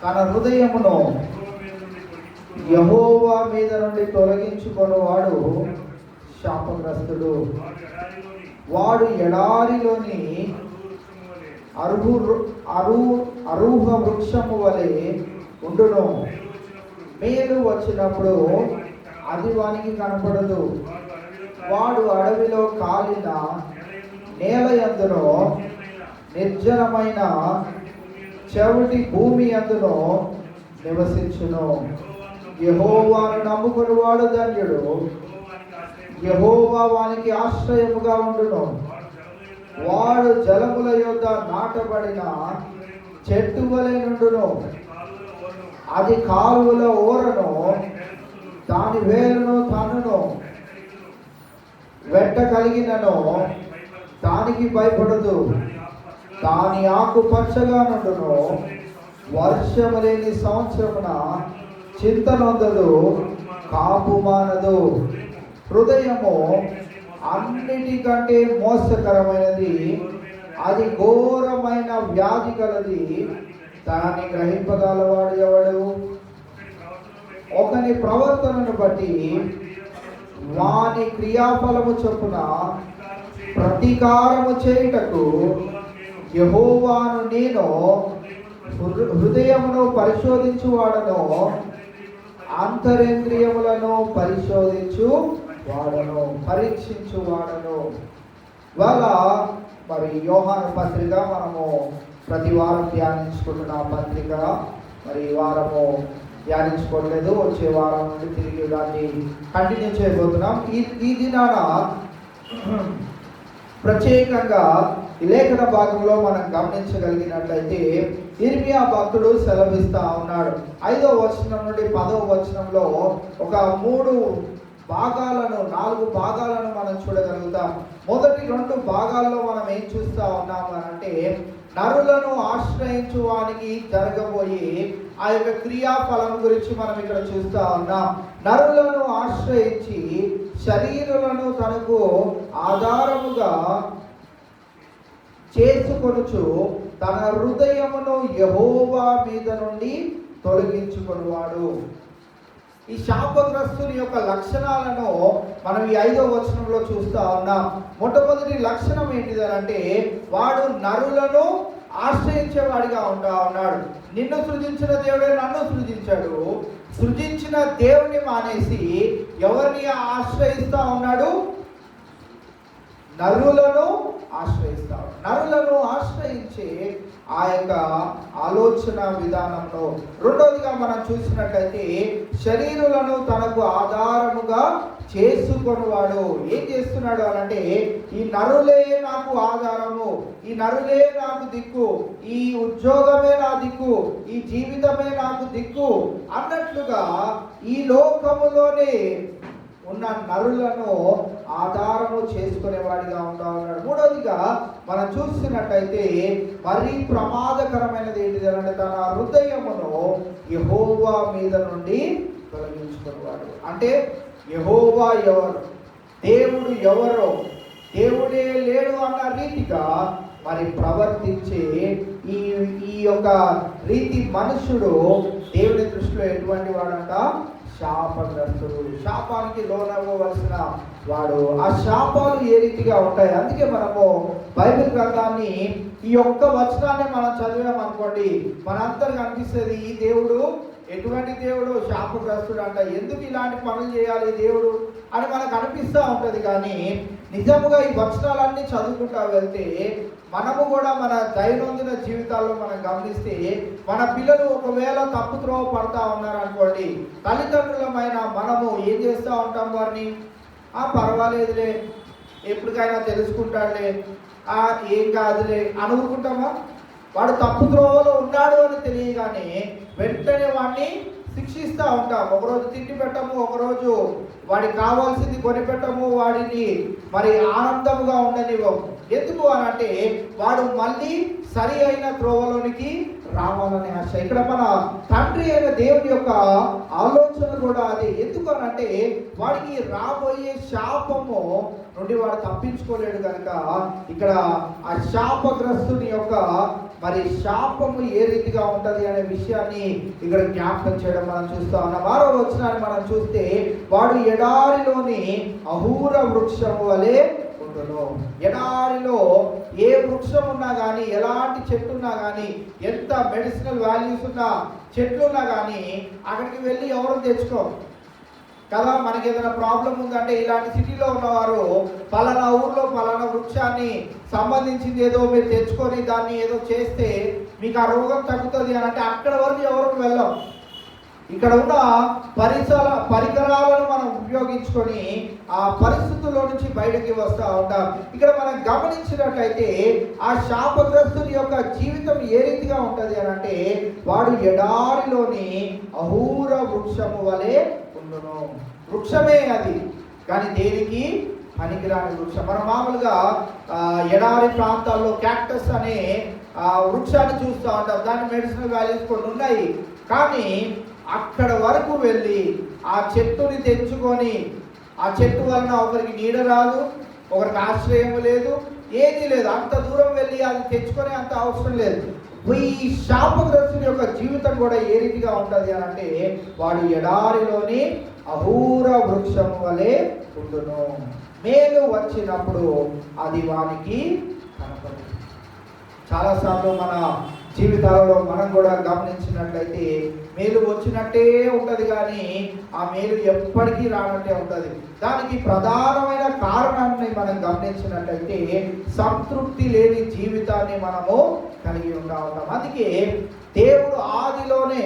తన హృదయమును యెహోవా మీద నుండి తొలగించుకొనువాడు శాపగ్రస్తుడు. వాడు ఎడారిలోని అరూహ వృక్షము వలె ఉండును. మేలు వచ్చినప్పుడు అది వానికి కనపడదు. వాడు అడవిలో కాలిన నేల యందును నిర్జనమైన చెవిటి భూమి యందును నివసించును. యెహోవాను నమ్ముకుని వాడు ధన్యుడు. యెహోవా వానికి ఆశ్రయముగా ఉండును. వాడు జలముల యొద్ద నాటబడిన చెట్టు వలె నుండును. అది కాలువల ఓరను, దాని వేలును తనును. వెంట కలిగినను దానికి భయపడదు. దాని ఆకు పచ్చగా నుండును. వర్షము లేని సంవత్సరమున చింత నొందదు, కాపు మానదు. హృదయము అన్నిటికంటే మోసకరమైనది, అది ఘోరమైన వ్యాధి కలది. దాన్ని గ్రహింపగలవాడు ఎవడు? ఒకని ప్రవర్తనను బట్టి వాని క్రియాఫలము చొప్పున ప్రతీకారము చేయుటకు యెహోవాను నేను హృదయమును పరిశోధించువాడను, అంతరేంద్రియములను పరిశోధించువాడను, పరీక్షించువాడను. వాళ్ళ మరి యోహాను పత్రిక మనము ప్రతి వారం ధ్యానించుకుంటున్న పత్రిక మరి ఈ వారము ధ్యానించుకోవట్లేదు. వచ్చే వారం నుండి తిరిగి దాన్ని కంటిన్యూ చేయబోతున్నాం. ఈ దినాన ప్రత్యేకంగా ఈ లేఖన భాగంలో మనం గమనించగలిగినట్లయితే ఇర్మియా భక్తుడు సెలవిస్తా ఉన్నాడు. 5వ వచనం నుండి 10వ వచనంలో ఒక 4 భాగాలను మనం చూడగలుగుతాం. మొదటి 2 భాగాల్లో మనం ఏం చూస్తా ఉన్నాము అంటే నరులను ఆశ్రయించు వానికి జరగబోయే ఆ యొక్క క్రియాఫలం గురించి మనం ఇక్కడ చూస్తా ఉన్నాం. నరులను ఆశ్రయించి శరీరులను తనకు ఆధారముగా చేసుకొనుచు తన హృదయమును యెహోవా మీద నుండి తొలగించుకొనువాడు. ఈ శాపగ్రస్తుని యొక్క లక్షణాలను మనం ఈ 5వ వచనంలో చూస్తా ఉన్నాం. మొట్టమొదటి లక్షణం ఏంటిదనంటే వాడు నరులను ఆశ్రయించేవాడిగా ఉంటా ఉన్నాడు. నిన్ను సృజించిన దేవుడే నన్ను సృజించాడు. సృజించిన దేవుని మానేసి ఎవరిని ఆశ్రయిస్తా ఉన్నాడు? నరులను ఆశ్రయిస్తాడు. నరులను ఆశ్రయించే ఆ యొక్క ఆలోచన విధానంలో రెండోదిగా మనం చూసినట్లయితే శరీరులను తనకు ఆధారముగా చేసుకొనివాడు. ఏం చేస్తున్నాడు అనంటే ఈ నరులే నాకు ఆధారము, ఈ నరులే నాకు దిక్కు, ఈ ఉద్యోగమే నా దిక్కు, ఈ జీవితమే నాకు దిక్కు అన్నట్లుగా ఈ లోకములోనే ఉన్న నరులను ఆధారము చేసుకునేవాడిగా ఉంటా ఉన్నాడు. మూడవదిగా మనం చూస్తున్నట్టయితే మరీ ప్రమాదకరమైనది ఏంటిది అంటే తన హృదయమును యెహోవా మీద నుండి తొలగించుకునేవాడు. అంటే యెహోవా ఎవరు, దేవుడు ఎవరో, దేవుడే లేడు అన్న రీతిగా మరి ప్రవర్తించే ఈ యొక్క రీతి మనుషుడు దేవుడి దృష్టిలో ఎటువంటి వాడంట? శాపగ్రస్తుడు, శాపానికి లోనవ్వవలసిన వాడు. ఆ శాపాలు ఏ రీతిగా ఉంటాయి? అందుకే మనము బైబిల్ గ్రంథాన్ని ఈ ఒక్క వచనాన్ని మనం చదివామనుకోండి, మనందరికి అనిపిస్తుంది ఈ దేవుడు ఎటువంటి దేవుడు, శాపగ్రస్తుడు అంట, ఎందుకు ఇలాంటి పనులు చేయాలి దేవుడు అని మనకు అనిపిస్తూ ఉంటుంది. కానీ నిజముగా ఈ వచనాలన్నీ చదువుకుంటా వెళ్తే మనము కూడా మన దైనందిన జీవితాల్లో మనం గమనిస్తే మన పిల్లలు ఒకవేళ తప్పుత్రోవ పడతా ఉన్నారనుకోండి, తల్లిదండ్రులమైన మనము ఏం చేస్తూ ఉంటాం? వారిని పర్వాలేదులే, ఎప్పటికైనా తెలుసుకుంటాడులే, ఏం కాదులే అనుకుంటామా? వాడు తప్పు త్రోవలో ఉన్నాడు అని తెలియగానే వెంటనే వాడిని శిక్షిస్తూ ఉంటాం. ఒకరోజు తిండి పెట్టము, ఒకరోజు వాడికి కావాల్సింది కొనిపెట్టము, వాడిని మరి ఆనందముగా ఉండనివ్వము. ఎందుకు అని అంటే వాడు మళ్ళీ సరి అయిన త్రోవలోనికి రావాలనే ఆశ. ఇక్కడ మన తండ్రి అయిన దేవుని యొక్క ఆలోచన కూడా అదే. ఎందుకు అని అంటే వాడికి రాబోయే శాపము నుండి వాడు తప్పించుకోలేడు కనుక ఇక్కడ ఆ శాపగ్రస్తుని యొక్క మరి శాపము ఏ రీతిగా ఉంటది అనే విషయాన్ని ఇక్కడ జ్ఞాపకం చేయడం మనం చూస్తా ఉన్నాం. 6వ వచనాన్ని మనం చూస్తే వాడు ఎడారిలోని అహూర వృక్షము వలె ఉండును. ఎడారిలో ఏ వృక్షం ఉన్నా కానీ, ఎలాంటి చెట్టు ఉన్నా కానీ, ఎంత మెడిసినల్ వాల్యూస్ ఉన్న చెట్లు ఉన్నా కానీ అక్కడికి వెళ్ళి ఎవరు తెచ్చుకో కదా. మనకి ఏదైనా ప్రాబ్లం ఉందంటే ఇలాంటి సిటీలో ఉన్నవారు పలానా ఊర్లో పలానా వృక్షాన్ని సంబంధించింది ఏదో మీరు తెచ్చుకొని దాన్ని ఏదో చేస్తే మీకు ఆ రోగం తగ్గుతుంది అని అంటే అక్కడ వరకు ఎవరికి వెళ్ళాం. ఇక్కడ ఉన్న పరికరాలను మనం ఉపయోగించుకొని ఆ పరిస్థితుల్లో నుంచి బయటకి వస్తూ ఉంటాం. ఇక్కడ మనం గమనించినట్లయితే ఆ శాపగ్రస్తుని యొక్క జీవితం ఏ రీతిగా ఉంటుంది అని అంటే వాడు ఎడారిలోని అహూర వృక్షము వలె ఉండును. వృక్షమే అది, కానీ దేనికి పనికిరాని వృక్షం. మనం మామూలుగా ఎడారి ప్రాంతాల్లో క్యాక్టస్ అనే వృక్షాన్ని చూస్తూ ఉంటాం. దాని మెడిసినల్ వాల్యూస్ కొన్ని ఉన్నాయి, కానీ అక్కడ వరకు వెళ్ళి ఆ చెట్టుని తెచ్చుకొని ఆ చెట్టు వలన ఒకరికి నీడ రాదు, ఒకరికి ఆశ్రయం లేదు, ఏదీ లేదు. అంత దూరం వెళ్ళి అది తెచ్చుకొని అంత అవసరం లేదు. ఈ శాపగ్రస్తుని యొక్క జీవితం కూడా ఏ రీతిగా ఉంటుంది అని అంటే వాడు ఎడారిలోని అహూర వృక్షము వలె ఉండును. మేలు వచ్చినప్పుడు అది వానికి కనపడదు. చాలాసార్లు మన జీవితాలలో మనం కూడా గమనించినట్లయితే మేలు వచ్చినట్టే ఉంటుంది, కానీ ఆ మేలు ఎప్పటికీ రానట్టే ఉంటుంది. దానికి ప్రధానమైన కారణాన్ని మనం గమనించినట్లయితే సంతృప్తి లేని జీవితాన్ని మనము కలిగి ఉంటాం. అందుకే దేవుడు ఆదిలోనే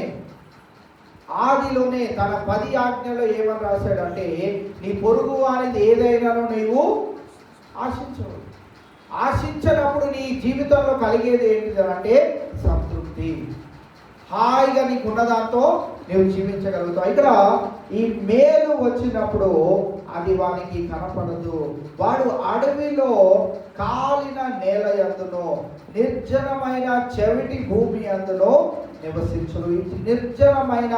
తన 10 ఆజ్ఞలో ఏమని రాశాడంటే నీ పొరుగు వారిది ఏదైనాను నీవు ఆశించవు. ఆశించినప్పుడు నీ జీవితంలో కలిగేది ఏంటిది అంటే సంతృప్తి. హాయిగా నీకున్న దాంతో నువ్వు జీవించగలుగుతావు. ఇక్కడ ఈ మేలు వచ్చినప్పుడు అది వానికి కనపడదు. వాడు అడవిలో కాలిన నేల యందును నిర్జనమైన చెవిటి భూమి అందులో నివసించును. నిర్జనమైన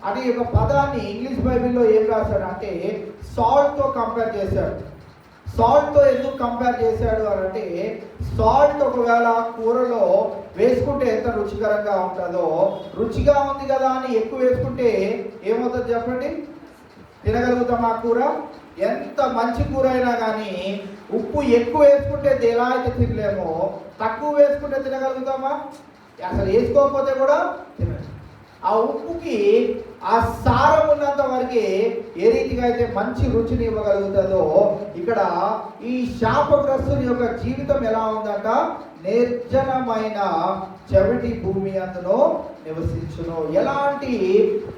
అనే ఒక పదాన్ని ఇంగ్లీష్ బైబిల్లో ఏం రాశాడంటే సాల్ట్తో కంపేర్ చేశాడు. సాల్ట్తో ఎందుకు కంపేర్ చేశాడు అని అంటే సాల్ట్ ఒకవేళ కూరలో వేసుకుంటే ఎంత రుచికరంగా ఉంటుందో, రుచిగా ఉంది కదా అని ఎక్కువ వేసుకుంటే ఏమవుతుంది చెప్పండి? తినగలుగుతాం ఆ కూర? ఎంత మంచి కూర అయినా కానీ ఉప్పు ఎక్కువ వేసుకుంటే ఎలా అయితే తినలేమో, తక్కువ వేసుకుంటే తినగలుగుతామా? అసలు వేసుకోకపోతే కూడా తినలేదు. ఆ ఉప్పుకి ఆ సారం ఉన్నంత వరకే ఏ రీతిగా అయితే మంచి రుచిని ఇవ్వగలుగుతుందో ఇక్కడ ఈ శాపగ్రస్తుని యొక్క జీవితం ఎలా ఉందంట? నిర్జనమైన చెవిటి భూమి అందులో నివసించును. ఎలాంటి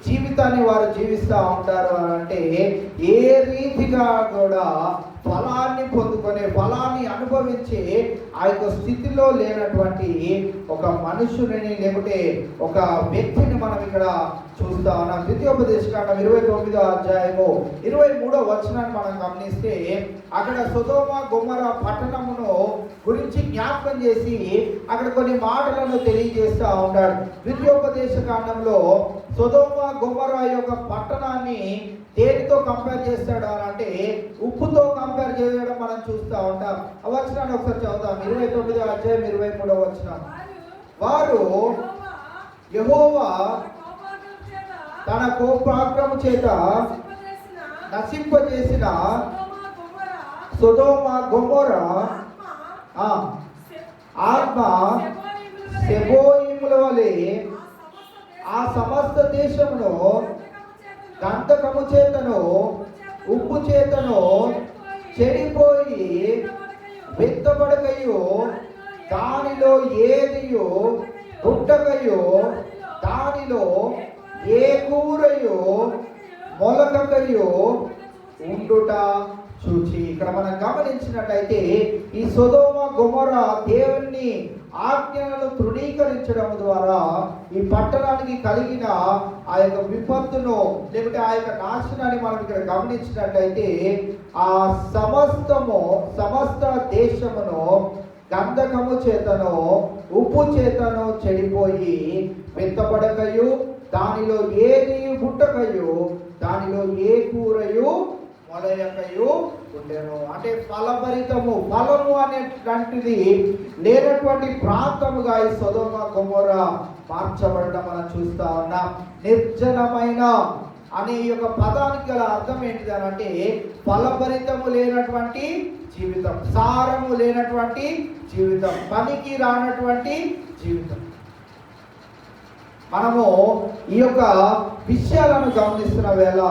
జీవితాన్ని వారు జీవిస్తూ ఉంటారు అని అంటే ఏ రీతిగా కూడా ఫలాన్ని పొందుకునే, ఫలాన్ని అనుభవించే ఆ యొక్క స్థితిలో లేనటువంటి ఒక మనుషుని లేకుంటే ఒక వ్యక్తిని మనం ఇక్కడ చూస్తా ఉన్నాం. ద్వితీయోపదేశకాండం 29వ అధ్యాయము 23వ వచనాన్ని మనం గమనిస్తే అక్కడ సొదొమ గొమొర పట్టణమును గురించి జ్ఞాపకం చేసి అక్కడ కొన్ని మాటలను తెలియజేస్తూ ఉంటాడు. ద్వితీయోపదేశకాండంలో సొదొమ గొమొర యొక్క పట్టణాన్ని దేనితో కంపేర్ చేస్తాడు అని అంటే ఉప్పుతో కంపేర్ చేయడం మనం చూస్తూ ఉంటాం. ఆ వచనాన్ని ఒకసారి చదువుతాం. 29వ అధ్యాయం 23వ వచనం. వారు యెహోవా తన కోపాగ్రము చేత నశింపజేసిన సొదొమ గొమొర ఆత్మ సెబోయిముల వలె ఆ సమస్త దేశమును గంధకము చేతను ఉప్పు చేతను చెడిపోయి విత్తబడకయు దానిలో ఏదియు పుట్టకయు దానిలో ఏ కూరయు మొలకకయు ఉండుట చూచి. ఇక్కడ మనం గమనించినట్టయితే ఈ సొదొమ గొమొర దేవుని ఆజ్ఞలను తృణీకరించడం ద్వారా ఈ పట్టణానికి కలిగిన ఆ యొక్క విపత్తును లేకపోతే ఆ యొక్క నాశనాన్ని మనం ఇక్కడ గమనించినట్టయితే ఆ సమస్త దేశమును గంధకము చేతను ఉప్పు చేతను చెడిపోయి విత్తబడకయు దానిలో ఏది పుట్టకయు దానిలో ఏ కూరయు మొలయకయు ఉండెను. అంటే ఫలము అనేటువంటిది లేనటువంటి ప్రాంతముగా ఈ సొదొమ గొమొర మార్చబడడం మనం చూస్తా ఉన్నాం. నిర్జనమైన అనే యొక్క పదానికి గల అర్థం ఏంటిది అని అంటే ఫలభరితము లేనటువంటి జీవితం, సారము లేనటువంటి జీవితం, పనికి రానటువంటి జీవితం. మనము ఈ యొక్క విషయాలను గమనిస్తున్న వేళ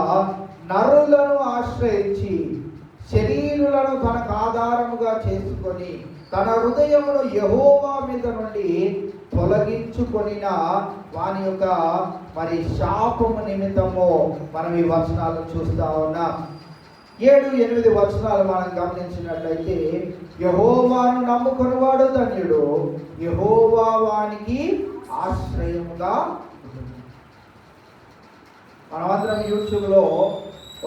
నరులను ఆశ్రయించి శరీరులను తనకు ఆధారముగా చేసుకొని తన హృదయమును యెహోవా మీద నుండి తొలగించుకొనిన వాని యొక్క మరి శాపము నిమిత్తము మనం ఈ వచనాలు చూస్తా ఉన్నాం. 7-8 వచనాలు మనం గమనించినట్లయితే యెహోవాను నమ్ముకొనివాడు ధన్యుడు, యెహోవా వానికి ఆశ్రయముగా. మనమందరం యూట్యూబ్లో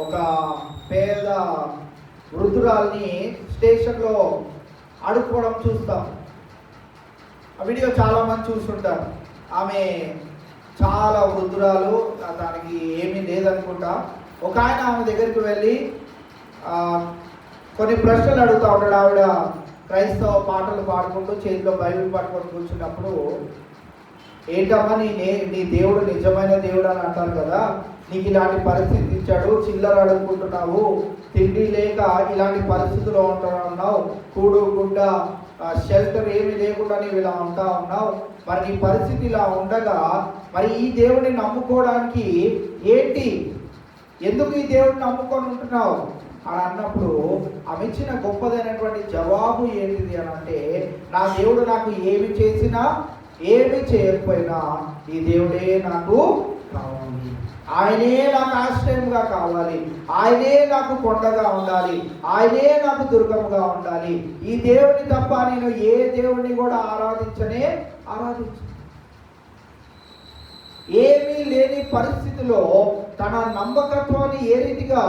ఒక పేద వృద్ధురాల్ని స్టేషన్లో అడుక్కోవడం చూస్తాం. ఆ వీడియో చాలా మంది చూస్తుంటారు. ఆమె చాలా వృద్ధురాలు, దానికి ఏమీ లేదనుకుంటా. ఒక ఆయన ఆమె దగ్గరికి వెళ్ళి కొన్ని ప్రశ్నలు అడుగుతూ ఉంటాడు. ఆవిడ క్రైస్తవ పాటలు పాడుకుంటూ చేతిలో బైబిల్ పట్టుకొని కూర్చున్నప్పుడు, ఏంటమ్మా నీ దేవుడు నిజమైన దేవుడు అని అంటారు కదా, నీకు ఇలాంటి పరిస్థితి ఇచ్చాడు, చిల్లర అడుక్కుంటున్నావు, తిండి లేక ఇలాంటి పరిస్థితుల్లో ఉంటున్నావు, కూడు గుడ్డ షెల్టర్ ఏమి లేకుండా నీవు ఇలా ఉంటా ఉన్నావు, మరి నీ పరిస్థితి ఇలా ఉండగా మరి ఈ దేవుడిని నమ్ముకోవడానికి ఏంటి, ఎందుకు ఈ దేవుడిని నమ్ముకొని ఉంటున్నావు అని అన్నప్పుడు ఆమె ఇచ్చిన గొప్పదైనటువంటి జవాబు ఏంటిది అని అంటే, నా దేవుడు నాకు ఏమి చేసినా ఏమి చేయకపోయినా ఈ దేవుడే నాకు కావాలి, ఆయనే నాకు ఆశ్రయంగా కావాలి, ఆయనే నాకు కొండగా ఉండాలి, ఆయనే నాకు దుర్గముగా ఉండాలి. ఈ దేవుడిని తప్ప నేను ఏ దేవుడిని కూడా ఆరాధించను. ఏమీ లేని పరిస్థితిలో తన నమ్మకత్వాన్ని ఏ రీతిగా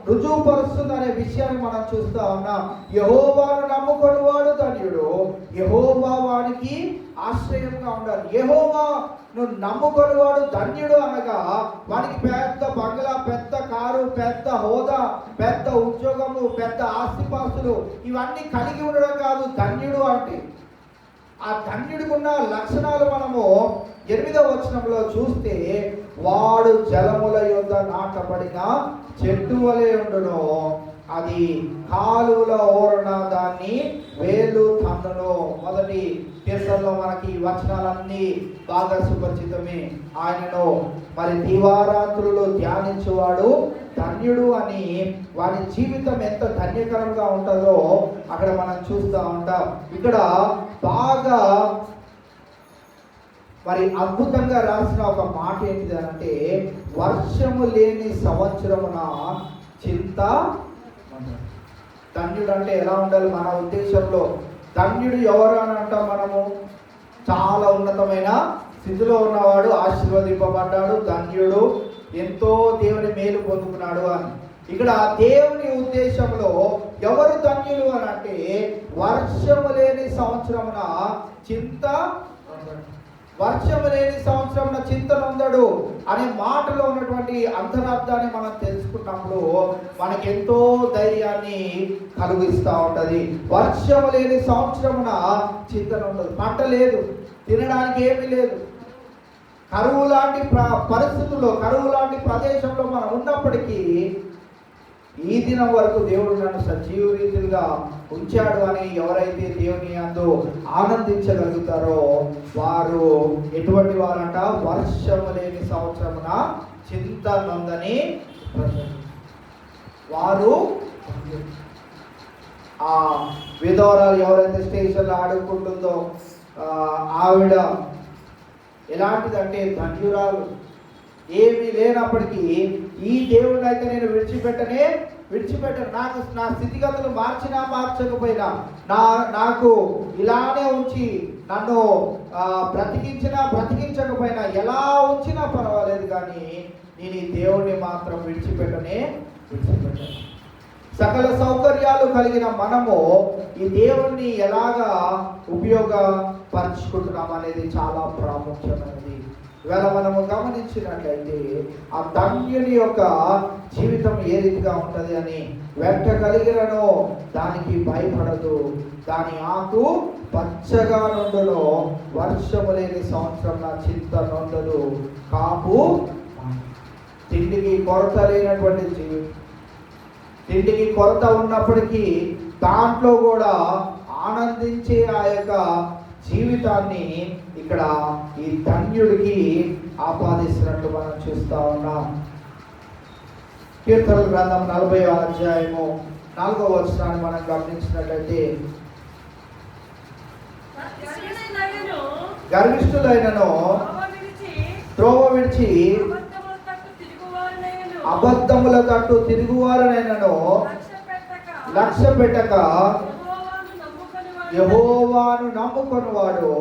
రుజువుపరుస్తుందనే విషయాన్ని మనం చూస్తా ఉన్నాం. యెహోవాను నమ్ముకొనివాడు ధన్యుడు, యెహోవా వానికి ఆశ్రయంగా ఉండాలి. యెహోవాను నమ్ముకొనివాడు ధన్యుడు అనగా వానికి పెద్ద బంగ్లా, పెద్ద కారు, పెద్ద హోదా, పెద్ద ఉద్యోగము, పెద్ద ఆస్తిపాస్తులు ఇవన్నీ కలిగి ఉండడం కాదు ధన్యుడు అంటే. ఆ ధన్యుడికి ఉన్న లక్షణాలు మనము 8వ వచనంలో చూస్తే, వాడు జలముల యొద్ద నాటబడిన చెట్టు వలె ఉండును, అది కాలువల ఓరణ దాన్ని వేలు తన్నును. మొదటి కీర్తనలో మనకి ఈ వచనాలన్నీ బాగా సుపరిచితమే. ఆయనను మరి దివారాత్రులు ధ్యానించువాడు ధన్యుడు అని, వారి జీవితం ఎంత ధన్యకరంగా ఉంటుందో అక్కడ మనం చూస్తూ ఉంటాం. ఇక్కడ బాగా మరి అద్భుతంగా రాసిన ఒక మాట ఏంటిది అంటే, వర్షము లేని సంవత్సరమున చింత. ధన్యుడు అంటే ఎలా ఉండాలి మన ఉద్దేశంలో? ధన్యుడు ఎవరు అని అంటాం మనము? చాలా ఉన్నతమైన స్థితిలో ఉన్నవాడు, ఆశీర్వదింపబడ్డాడు, ధన్యుడు, ఎంతో దేవుని మేలు పొందుకున్నాడు అని. ఇక్కడ దేవుని ఉద్దేశంలో ఎవరు ధన్యులు అని అంటే, వర్షము లేని సంవత్సరమున చింత నొందడు అనే మాటలో ఉన్నటువంటి అంతరార్థాన్ని మనం తెలుసుకున్నప్పుడు మనకి ఎంతో ధైర్యాన్ని కలిగిస్తూ ఉంటది. వర్షము లేని సంవత్సరమున చింత నొందదు. పంట లేదు, తినడానికి ఏమీ లేదు, కరువు లాంటి పరిస్థితుల్లో, కరువు లాంటి ప్రదేశంలో మనం ఉన్నప్పటికీ ఈ దినం వరకు దేవుడు నన్ను సజీవ రీతిగా ఉంచాడు అని ఎవరైతే దేవుని యందు ఆనందించగలుగుతారో వారు ఎటువంటి వారంట? వర్షము లేని సంవత్సరమున చింత నొందని వారు. ఆ విధవరాలు ఎవరైతే స్టేషన్లో ఆడుకుంటుందో ఆవిడ ఎలాంటిదంటే ధన్యురాలు. ఏమీ లేనప్పటికీ ఈ దేవుడిని అయితే నేను విడిచిపెట్టను. నాకు నా స్థితిగతులు మార్చకపోయినా, నాకు ఇలానే ఉంచి నన్ను బ్రతికించకపోయినా, ఎలా ఉంచినా పర్వాలేదు, కానీ నేను ఈ దేవుడిని మాత్రం విడిచిపెట్టను. సకల సౌకర్యాలు కలిగిన మనము ఈ దేవుణ్ణి ఎలాగా ఉపయోగపరుచుకుంటున్నాం అనేది చాలా ప్రాముఖ్యమైనది. ఇవాళ మనము గమనించినట్లయితే ఆ ధన్యుని యొక్క జీవితం ఏ రీతిగా ఉంటుంది అని, వెంట కలిగినను దానికి భయపడదు, దాని ఆకు పచ్చగా నుండును, వర్షము లేని సంవత్సరం నా చింత నొందదు, కాపు తిండికి కొరత లేనటువంటి జీవితం, తిండికి కొరత ఉన్నప్పటికీ దాంట్లో కూడా ఆనందించే ఆ యొక్క జీవితాన్ని ఇక్కడ ఈ ధన్యుడికి ఆపాదిస్తున్నట్టు మనం చూస్తా ఉన్నాం. కీర్తనల గ్రంథం 40వ అధ్యాయము 4వ వచనాన్ని మనం గమనించినట్లయితే, గర్విష్ఠులైనను త్రోవ విడిచి అబద్ధముల తట్టు తిరుగువారనైనను లక్ష్య పెట్టక యెహోవాను నమ్ముకొనివాడు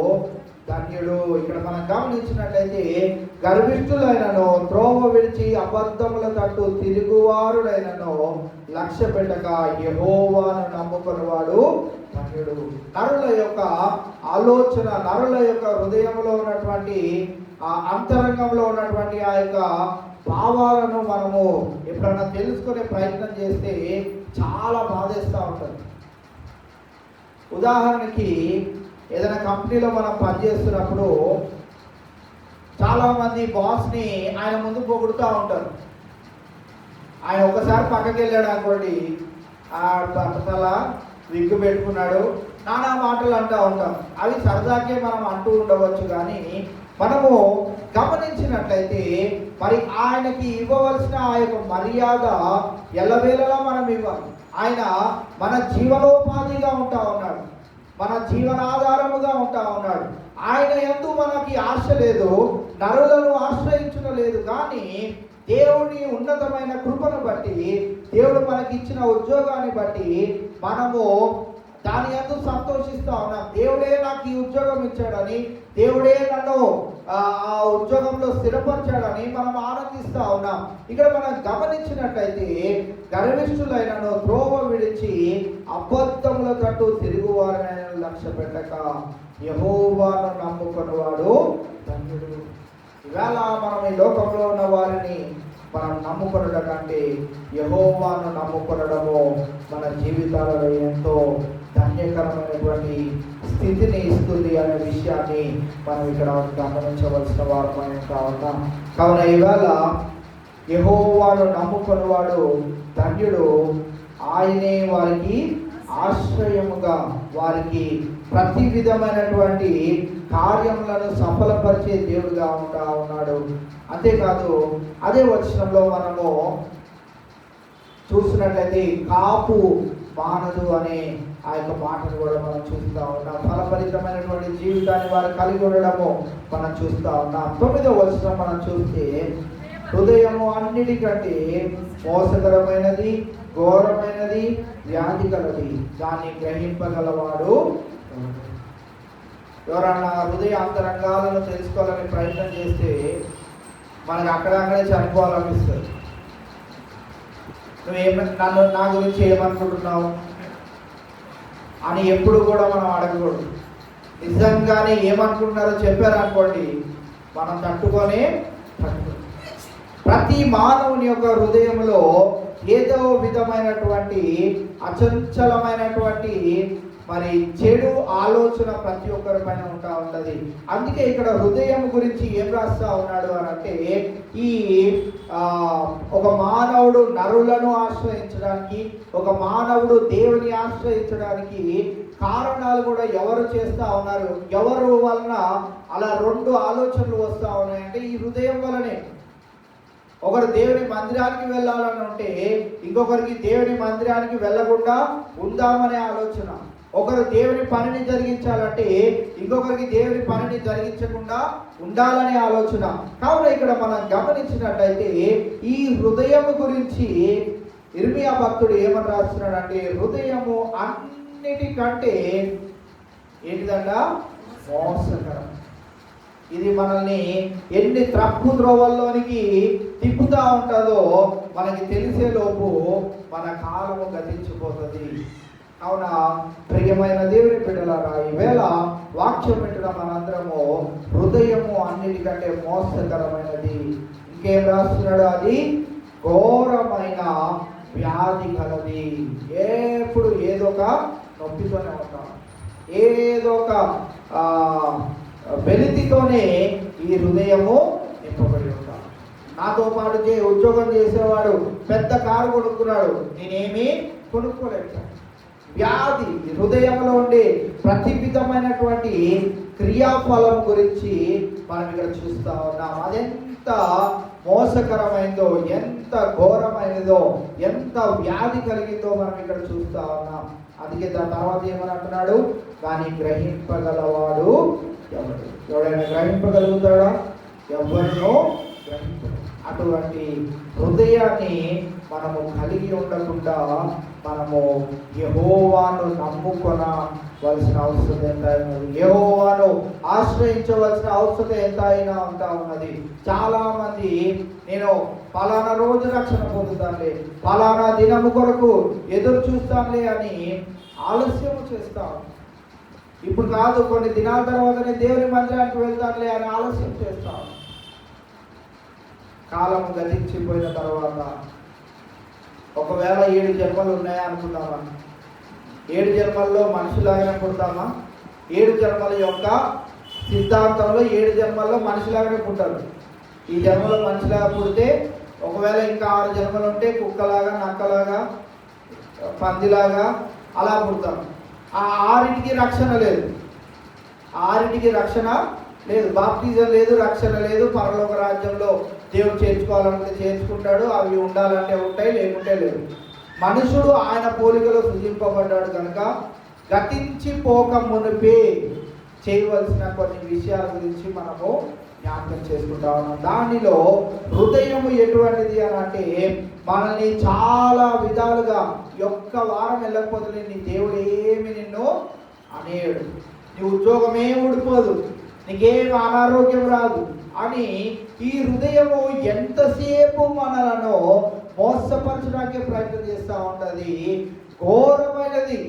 ధన్యుడు. ఇక్కడ మనం గమనించినట్లయితే గర్విష్ఠులైనను త్రోవ విడిచి అబద్ధముల తట్టు తిరుగువారుడైనను లక్ష్య పెట్టక యెహోవాను నమ్ముకొనివాడు ధన్యుడు. నరుల యొక్క ఆలోచన, నరుల యొక్క హృదయంలో ఉన్నటువంటి ఆ అంతరంగంలో ఉన్నటువంటి ఆ యొక్క భావాలను మనము ఎప్పుడైనా తెలుసుకునే ప్రయత్నం చేస్తే చాలా బాధేస్తూ ఉంటుంది. ఉదాహరణకి ఏదైనా కంపెనీలో మనం పనిచేస్తున్నప్పుడు చాలామంది బాస్ని ఆయన ముందు పొగుడుతూ ఉంటారు. ఆయన ఒకసారి పక్కకి వెళ్ళాడు అనుకోండి, తల విగ్గు పెట్టుకున్నాడు, నానా మాటలు అంటూ ఉంటాం. అవి సరదాకే మనం అంటూ ఉండవచ్చు, కానీ మనము గమనించినట్లయితే మరి ఆయనకి ఇవ్వవలసిన ఆ యొక్క మర్యాద ఎల్లవేళలా మనం ఇవ్వాలి. ఆయన మన జీవనోపాధిగా ఉంటా ఉన్నాడు, మన జీవనాధారముగా ఉంటా ఉన్నాడు. ఆయన యందు మనకి ఆశ లేదు, నరులను ఆశ్రయించడం లేదు, కానీ దేవుని ఉన్నతమైన కృపను బట్టి, దేవుడు మనకి ఇచ్చిన ఉద్యోగాన్ని బట్టి మనము దాని యందు సంతోషిస్తా ఉన్నాం. దేవుడే నాకు ఈ ఉద్యోగం ఇచ్చాడని, దేవుడే నన్ను ఆ ఉద్యోగంలో స్థిరపరిచాడని మనం ఆనందిస్తా ఉన్నాం. ఇక్కడ మనం గమనించినట్లయితే గర్విష్ఠులైనను త్రోవ విడిచి అబద్ధముల తట్టు తిరుగువారని లక్ష్య పెట్టక యెహోవాను నమ్ముకున్నవాడు ధన్యుడు. ఇవాళ మనం ఈ లోకంలో ఉన్న వారిని మనం నమ్ముకొనడం కంటే యెహోవాను నమ్ముకొనడము మన జీవితాలలో ఎంతో ధన్యకరమైనటువంటి స్థితిని ఇస్తుంది అనే విషయాన్ని మనం ఇక్కడ గమనించవలసిన వారమై ఉన్నాం. కావున ఇవాళ యెహోవాను నమ్ముకొనివాడు ధన్యుడు. ఆయనే వారికి ఆశ్రయముగా, వారికి ప్రతి విధమైనటువంటి కార్యములను సఫలపరిచే దేవుడుగా ఉంటా ఉన్నాడు. అంతేకాదు అదే వచనంలో మనము చూసినట్లయితే కాపు మానదు అనే ఆ యొక్క మాటను కూడా మనం చూస్తూ ఉన్నాం. ఫలపరితమైనటువంటి జీవితాన్ని వారు కలిగి ఉండడము మనం చూస్తూ ఉన్నాం. 9వ వచనం మనం చూస్తే హృదయము అన్నిటికంటే మోసకరమైనది, ఘోరమైనది, వ్యాధి కలది, దాన్ని గ్రహింపగలవాడు. ఎవరన్నా హృదయ అంతరంగాలను తెలుసుకోవాలని ప్రయత్నం చేస్తే మనకు అక్కడక్కడే చనిపోవాలనిపిస్తుంది. నన్ను నా గురించి ఏమనుకుంటున్నావు అని ఎప్పుడు కూడా మనం అడగకూడదు. నిజంగానే ఏమనుకుంటున్నారో చెప్పారనుకోండి, మనం తట్టుకొని ప్రతి మానవుని యొక్క హృదయంలో ఏదో విధమైనటువంటి అచంచలమైనటువంటి మరి చెడు ఆలోచన ప్రతి ఒక్కరి పైన ఉంటా ఉంటుంది. అందుకే ఇక్కడ హృదయం గురించి ఏం రాస్తా ఉన్నాడు అని అంటే, ఈ ఒక మానవుడు నరులను ఆశ్రయించడానికి, ఒక మానవుడు దేవుని ఆశ్రయించడానికి కారణాలు కూడా ఎవరు చేస్తా ఉన్నారు, ఎవరు వలన అలా రెండు ఆలోచనలు వస్తూ ఉన్నాయంటే ఈ హృదయం వలనే. ఒకరు దేవుని మందిరానికి వెళ్ళాలని ఉంటే ఇంకొకరికి దేవుని మందిరానికి వెళ్ళకుండా ఉందామనే ఆలోచన, ఒకరు దేవుని పనిని జరిగించాలంటే ఇంకొకరికి దేవుని పనిని జరిగించకుండా ఉండాలనే ఆలోచన. కావున ఇక్కడ మనం గమనించినట్లయితే ఈ హృదయము గురించి ఇర్మియా భక్తుడు ఏమని రాస్తున్నాడు అంటే, హృదయము అన్నిటికంటే ఏంటిదంట? మోసకరం. ఇది మనల్ని ఎన్ని తప్పు ద్రోవల్లోనికి తిప్పుతా ఉంటుందో మనకి తెలిసే లోపు మన కాలము గతించిపోతుంది. అవునా ప్రియమైన దేవుని బిడ్డలారా, ఈవేళ వాక్యం పెట్టిన మనందరము హృదయము అన్నిటికంటే మోసకరమైనది. ఇంకేం రాస్తున్నాడు? అది ఘోరమైన వ్యాధి కలది. ఎప్పుడు ఏదో ఒక నొప్పితోనే ఉంటాం, ఏదో ఒక వెలితితోనే ఈ హృదయము నింపబడి ఉంటాం. నాతో పాటు ఉద్యోగం చేసేవాడు పెద్ద కారు కొనుక్కున్నాడు, నేనేమీ కొనుక్కోలేదు. వ్యాధి హృదయంలో ఉండే ప్రతి విధమైనటువంటి క్రియాఫలం గురించి మనం ఇక్కడ చూస్తూ ఉన్నాం. అదెంత మోసకరమైందో, ఎంత ఘోరమైనదో, ఎంత వ్యాధి కలిగిందో మనం ఇక్కడ చూస్తూ ఉన్నాం. అందుకే దాని తర్వాత ఏమని అంటున్నాడు? దాన్ని గ్రహింపగలవాడు ఎవరు? ఎవడైనా గ్రహింపగలుగుతాడా? ఎవరినో గ్రహించడు. అటువంటి హృదయాన్ని మనము కలిగి ఉండకుండా మనము యెహోవాను నమ్ముకొనవలసిన అవసరం ఎంత ఉన్నది, యెహోవాను ఆశ్రయించవలసిన అవసరం ఎంత అయినా ఉంటా ఉన్నది. చాలా మంది నేను పలానా రోజు రక్షణ పొందుతానులే, పలానా దినము కొరకు ఎదురు చూస్తానులే అని ఆలస్యం చేస్తాను. ఇప్పుడు కాదు, కొన్ని దినాల తర్వాతనే దేవుని మందిరానికి వెళ్తానులే అని ఆలస్యం చేస్తాను. కాలం గతించిపోయిన తర్వాత ఒకవేళ 7 జన్మలు ఉన్నాయా అనుకుందామా? 7 జన్మల్లో మనిషిలాగానే పుడతామా? 7 జన్మల యొక్క సిద్ధాంతంలో 7 జన్మల్లో మనిషిలాగానే పుట్టారు. ఈ జన్మలో మనిషిలాగా పుడితే ఒకవేళ ఇంకా 6 జన్మలు ఉంటే కుక్కలాగా, నక్కలాగా, పందిలాగా అలా పుడతాం. ఆ 6టికి రక్షణ లేదు, 6టికి రక్షణ లేదు. బాప్టిజం లేదు, రక్షణ లేదు. పరలోక రాజ్యంలో దేవుడు చేర్చుకోవాలంటే చేర్చుకుంటాడు, అవి ఉండాలంటే ఉంటాయి, లేకుంటే లేదు. మనుషుడు ఆయన పోలికలో సృజింపబడ్డాడు కనుక గతించిపోక మునిపే చేయవలసిన కొన్ని విషయాల గురించి మనము జ్ఞాపకం చేసుకుంటా ఉన్నాం. దానిలో హృదయము ఎటువంటిది అని అంటే, మనల్ని చాలా విధాలుగా ఒక్క వారం వెళ్ళకపోతే నీ దేవుడు ఏమి నిన్ను అనేడు, నీ ఉద్యోగమే ఊడిపోదు, నీకేం అనారోగ్యం రాదు అని ఈ హృదయము ఎంతసేపు మనలను మోసపరచడానికి ప్రయత్నం చేస్తూ ఉంటుంది. ఘోరమైనది,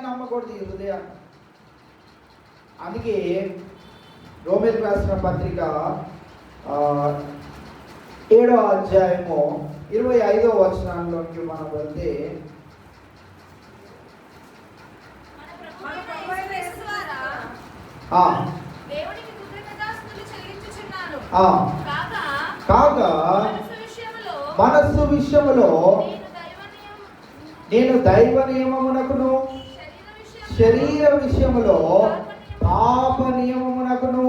నమ్మకూడదు ఈ హృదయాన్ని. అందుకే రోమీయులకు రాసిన పత్రిక 7వ అధ్యాయము 25వ వచనంలోకి మనం వెళ్తే, కాగా మనస్సు విషయములో నేను దైవ నియమమునకును, శరీర విషయములో పాప నియమమునకును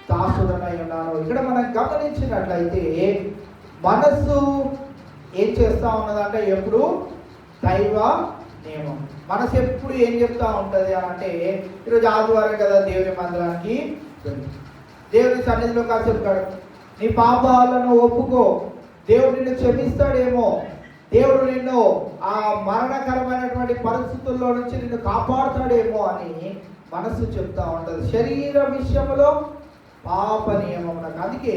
దాసుడనై ఉన్నాను. ఇక్కడ మనం గమనించినట్లయితే మనస్సు ఏం చేస్తూ ఉన్నదంటే ఎప్పుడు దైవ నియమం. మనసు ఎప్పుడు ఏం చెప్తా ఉంటుంది అని అంటే, ఈరోజు ఆదివారం కదా దేవుని మందిరానికి దేవుని సన్నిధిలో కాసేపు నీ పాపాలను ఒప్పుకో, దేవుడు నిన్ను క్షమిస్తాడేమో, దేవుడు నిన్ను ఆ మరణకరమైనటువంటి పరిస్థితుల్లో నుంచి నిన్ను కాపాడుతాడేమో అని మనసు చెప్తా ఉంటుంది. శరీర విషయంలో పాప నియమమునకు. అందుకే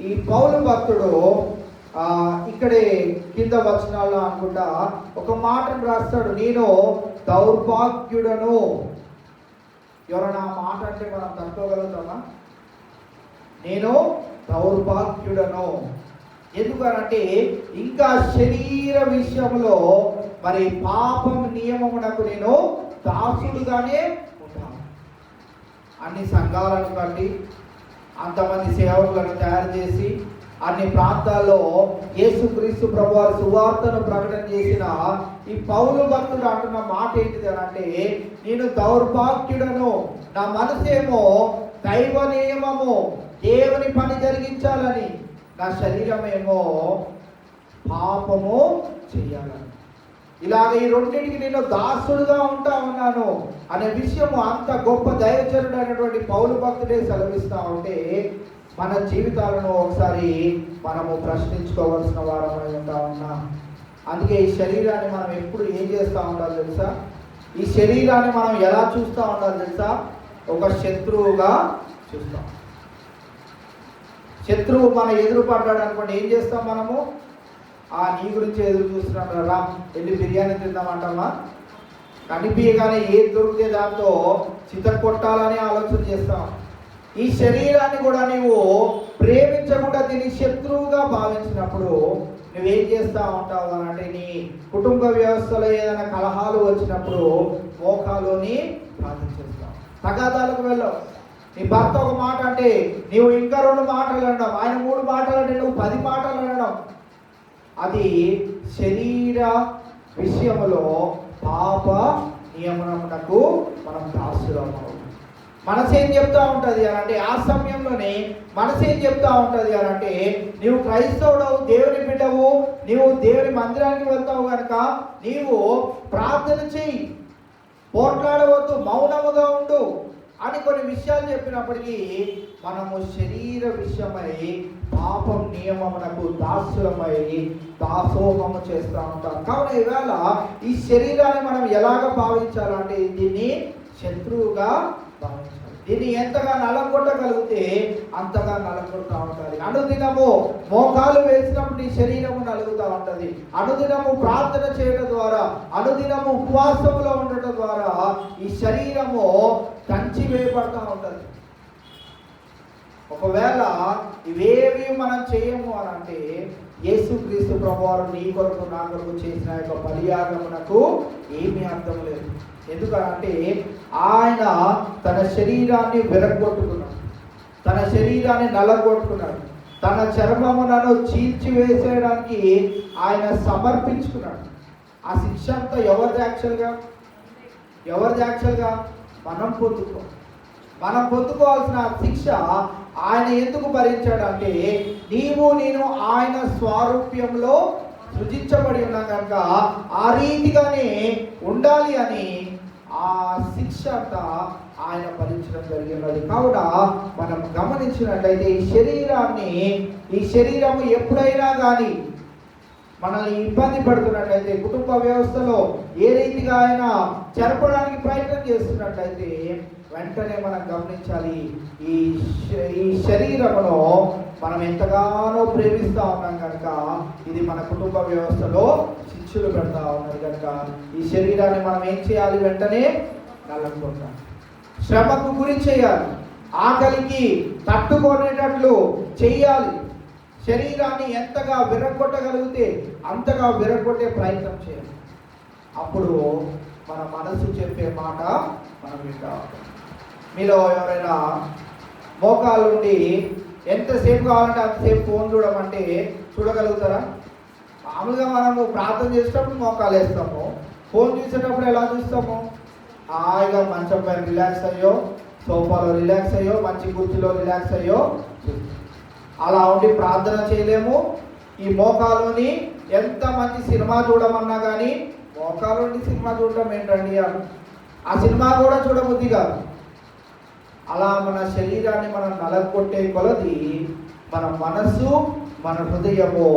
ఈ పౌలు భక్తుడు ఇక్కడే కింద వచనాల్లో అనుకుంటా ఒక మాటను రాస్తాడు, నేను దౌర్భాగ్యుడను. ఎవరైనా మాట అంటే మనం తట్టుకోగలుగుతామా? నేను దౌర్భాగ్యుడను. ఎందుకనంటే ఇంకా శరీర విషయంలో మరి పాపం నియమమునకు నేను దాసుడుగానే ఉంటాను. అన్ని సంఘాలను కట్టి అంతమంది సేవకులను తయారు చేసి అన్ని ప్రాంతాల్లో యేసుక్రీస్తు ప్రభువారి సువార్తను ప్రకటన చేసిన ఈ పౌలు భక్తుడు అంటున్న మాట ఏంటిది అంటే, నేను దౌర్భాగ్యుడను, నా మనసేమో దైవ నియమము దేవుని పని జరిగించాలని, నా శరీరమేమో పాపము చేయాలని. ఇలాగ ఈ రెండింటికి నేను దాసుడుగా ఉంటా ఉన్నాను అనే విషయము అంత గొప్ప దైవజనుడు అయినటువంటి పౌలు భక్తుడే సెలవిస్తా ఉంటే మన జీవితాలను ఒకసారి మనము ప్రశ్నించుకోవాల్సిన వారమై ఉంటా ఉన్నాం. అందుకే ఈ శరీరాన్ని మనం ఎప్పుడు ఏం చేస్తూ ఉండాలి తెలుసా? ఈ శరీరాన్ని మనం ఎలా చూస్తూ ఉండాలి తెలుసా? ఒక శత్రువుగా చూస్తాం. శత్రువు మన ఎదురు పడ్డాడు అనుకోండి, ఏం చేస్తాం మనము? నీ గురించి ఎదురు చూస్తున్నాడు, రా వెళ్ళి బిర్యానీ తిందామంటామా? కనిపించగానే ఏది దొరికితే దాంతో చితక్కొట్టాలని ఆలోచన చేస్తాం. ఈ శరీరాన్ని కూడా నీవు ప్రేమించకుండా దీన్ని శత్రువుగా భావించినప్పుడు నువ్వేం చేస్తూ ఉంటావు అని అంటే, నీ కుటుంబ వ్యవస్థలో ఏదైనా కలహాలు వచ్చినప్పుడు మోకాలుని ప్రార్థించేస్తావు, తగాదాలకు వెళ్ళవు. నీ భర్త ఒక మాట అంటే నీవు ఇంకా 2 మాటలు అనడం, ఆయన 3 మాటలు అంటే నువ్వు 10 మాటలు అనడం. అది శరీర విషయంలో పాప నియమనమునకు మనం దాసులము. మనసేం చెప్తా ఉంటుంది అని అంటే, ఆ సమయంలోనే మనసేం చెప్తా ఉంటుంది అని అంటే, నీవు క్రైస్తవుడవు, దేవుని బిడ్డవు, నీవు దేవుని మందిరానికి వెళ్తావు కనుక నీవు ప్రార్థన చెయ్యి, పోట్లాడవద్దు, మౌనముగా ఉండు అని కొన్ని విషయాలు చెప్పినప్పటికీ మనము శరీర విషయమై పాపం నియమమునకు దాసులమై దాసోహము చేస్తూ ఉంటాం. కావున ఈవేళ ఈ శరీరాన్ని మనం ఎలాగ భావించాలంటే, దీన్ని శత్రువుగా భావించాలి. దీన్ని ఎంతగా నలగొట్టగలిగితే అంతగా నలగొడతా ఉంటుంది. అనుదినము మోకాలు వేసినప్పుడు నీ శరీరము నలుగుతూ ఉంటుంది. అనుదినము ప్రార్థన చేయడం ద్వారా, అనుదినము ఉపవాసంలో ఉండటం ద్వారా ఈ శరీరము కంచి వేయబడతా ఉంటుంది. ఒకవేళ ఇవేవి మనం చేయము అని అంటే, యేసుక్రీస్తు ప్రభువారు నీ కొరకు నా కొరకు చేసిన యొక్క బలియాగమునకు ఏమీ అర్థం లేదు. ఎందుకంటే ఆయన తన శరీరాన్ని విరగొట్టుకున్నాడు, తన శరీరాన్ని నలగొట్టుకున్నాడు, తన చర్మములను చీల్చివేసేయడానికి ఆయన సమర్పించుకున్నాడు. ఆ శిక్ష అంతా ఎవరిది యాక్చువల్గా? మనం పొందుకోవాల్సిన శిక్ష ఆయన ఎందుకు భరించాడంటే, నేను ఆయన స్వారూప్యంలో సృజించబడి ఉన్నాం కనుక ఆ రీతిగానే ఉండాలి అని ఆ శిక్ష అంతా ఆయన భరించడం జరిగినది. కావున మనం గమనించినట్లయితే ఈ శరీరము ఎప్పుడైనా కానీ మనల్ని ఇబ్బంది పడుతున్నట్లయితే, కుటుంబ వ్యవస్థలో ఏ రీతిగా ఆయన జరపడానికి ప్రయత్నం చేస్తున్నట్లయితే వెంటనే మనం గమనించాలి, ఈ శరీరమును మనం ఎంతగానో ప్రేమిస్తూ ఉన్నాం కనుక ఇది మన కుటుంబ వ్యవస్థలో శిక్షలు పెడతా ఉన్నది కనుక ఈ శరీరాన్ని మనం ఏం చేయాలి? వెంటనే నలగొట్టాలి, శ్రమకు గురి చేయాలి, ఆకలికి తట్టుకునేటట్లు చేయాలి. శరీరాన్ని ఎంతగా విరగొట్టగలిగితే అంతగా విరగొట్టే ప్రయత్నం చేయాలి. అప్పుడు మన మనసు చెప్పే మాట మనం వింటాం. మీలో ఎవరైనా మోకాలు నుండి ఎంతసేపు కావాలంటే అంతసేపు ఫోన్ చూడమంటే చూడగలుగుతారా? మామూలుగా మనము ప్రార్థన చేసేటప్పుడు మోకాలు వేస్తాము, ఫోన్ చూసేటప్పుడు ఎలా చూస్తాము? హాయిగా మంచం పైన రిలాక్స్ అయ్యో, సోఫాలో రిలాక్స్ అయ్యో, మంచి కుర్చీలో రిలాక్స్ అయ్యో అలా ఉండి ప్రార్థన చేయలేము. ఈ మోకాలుని ఎంత మంచి సినిమా చూడమన్నా కానీ మోకాలు నుండి సినిమా చూడటం ఏంటండి? ఆ సినిమా కూడా చూడబుద్ధి కాదు. అలా మన శరీరాన్ని మనం నలగొట్టే కొలది మన మనసు మన హృదయము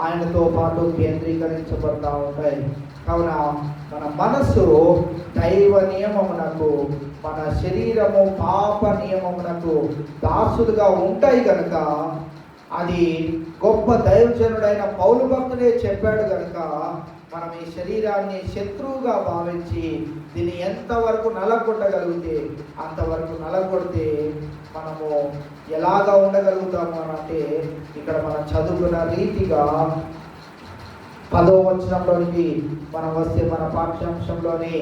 ఆయనతో పాటు కేంద్రీకరించబడతా ఉంటాయి. కావున మన మనసు దైవ నియమమునకు, మన శరీరము పాప నియమమునకు దాసులుగా ఉంటాయి కనుక, అది గొప్ప దైవజనుడైన పౌలు భక్తుడే చెప్పాడు కనుక, మనం ఈ శరీరాన్ని శత్రువుగా భావించి దీన్ని ఎంతవరకు నలగొట్టగలిగితే అంతవరకు నలగొడితే మనము ఎలాగా ఉండగలుగుతాము అని అంటే, ఇక్కడ మనం చదువుకున్న రీతిగా 10వ వచనంలోనికి మనం వస్తే, మన పాఠ్యాంశంలోని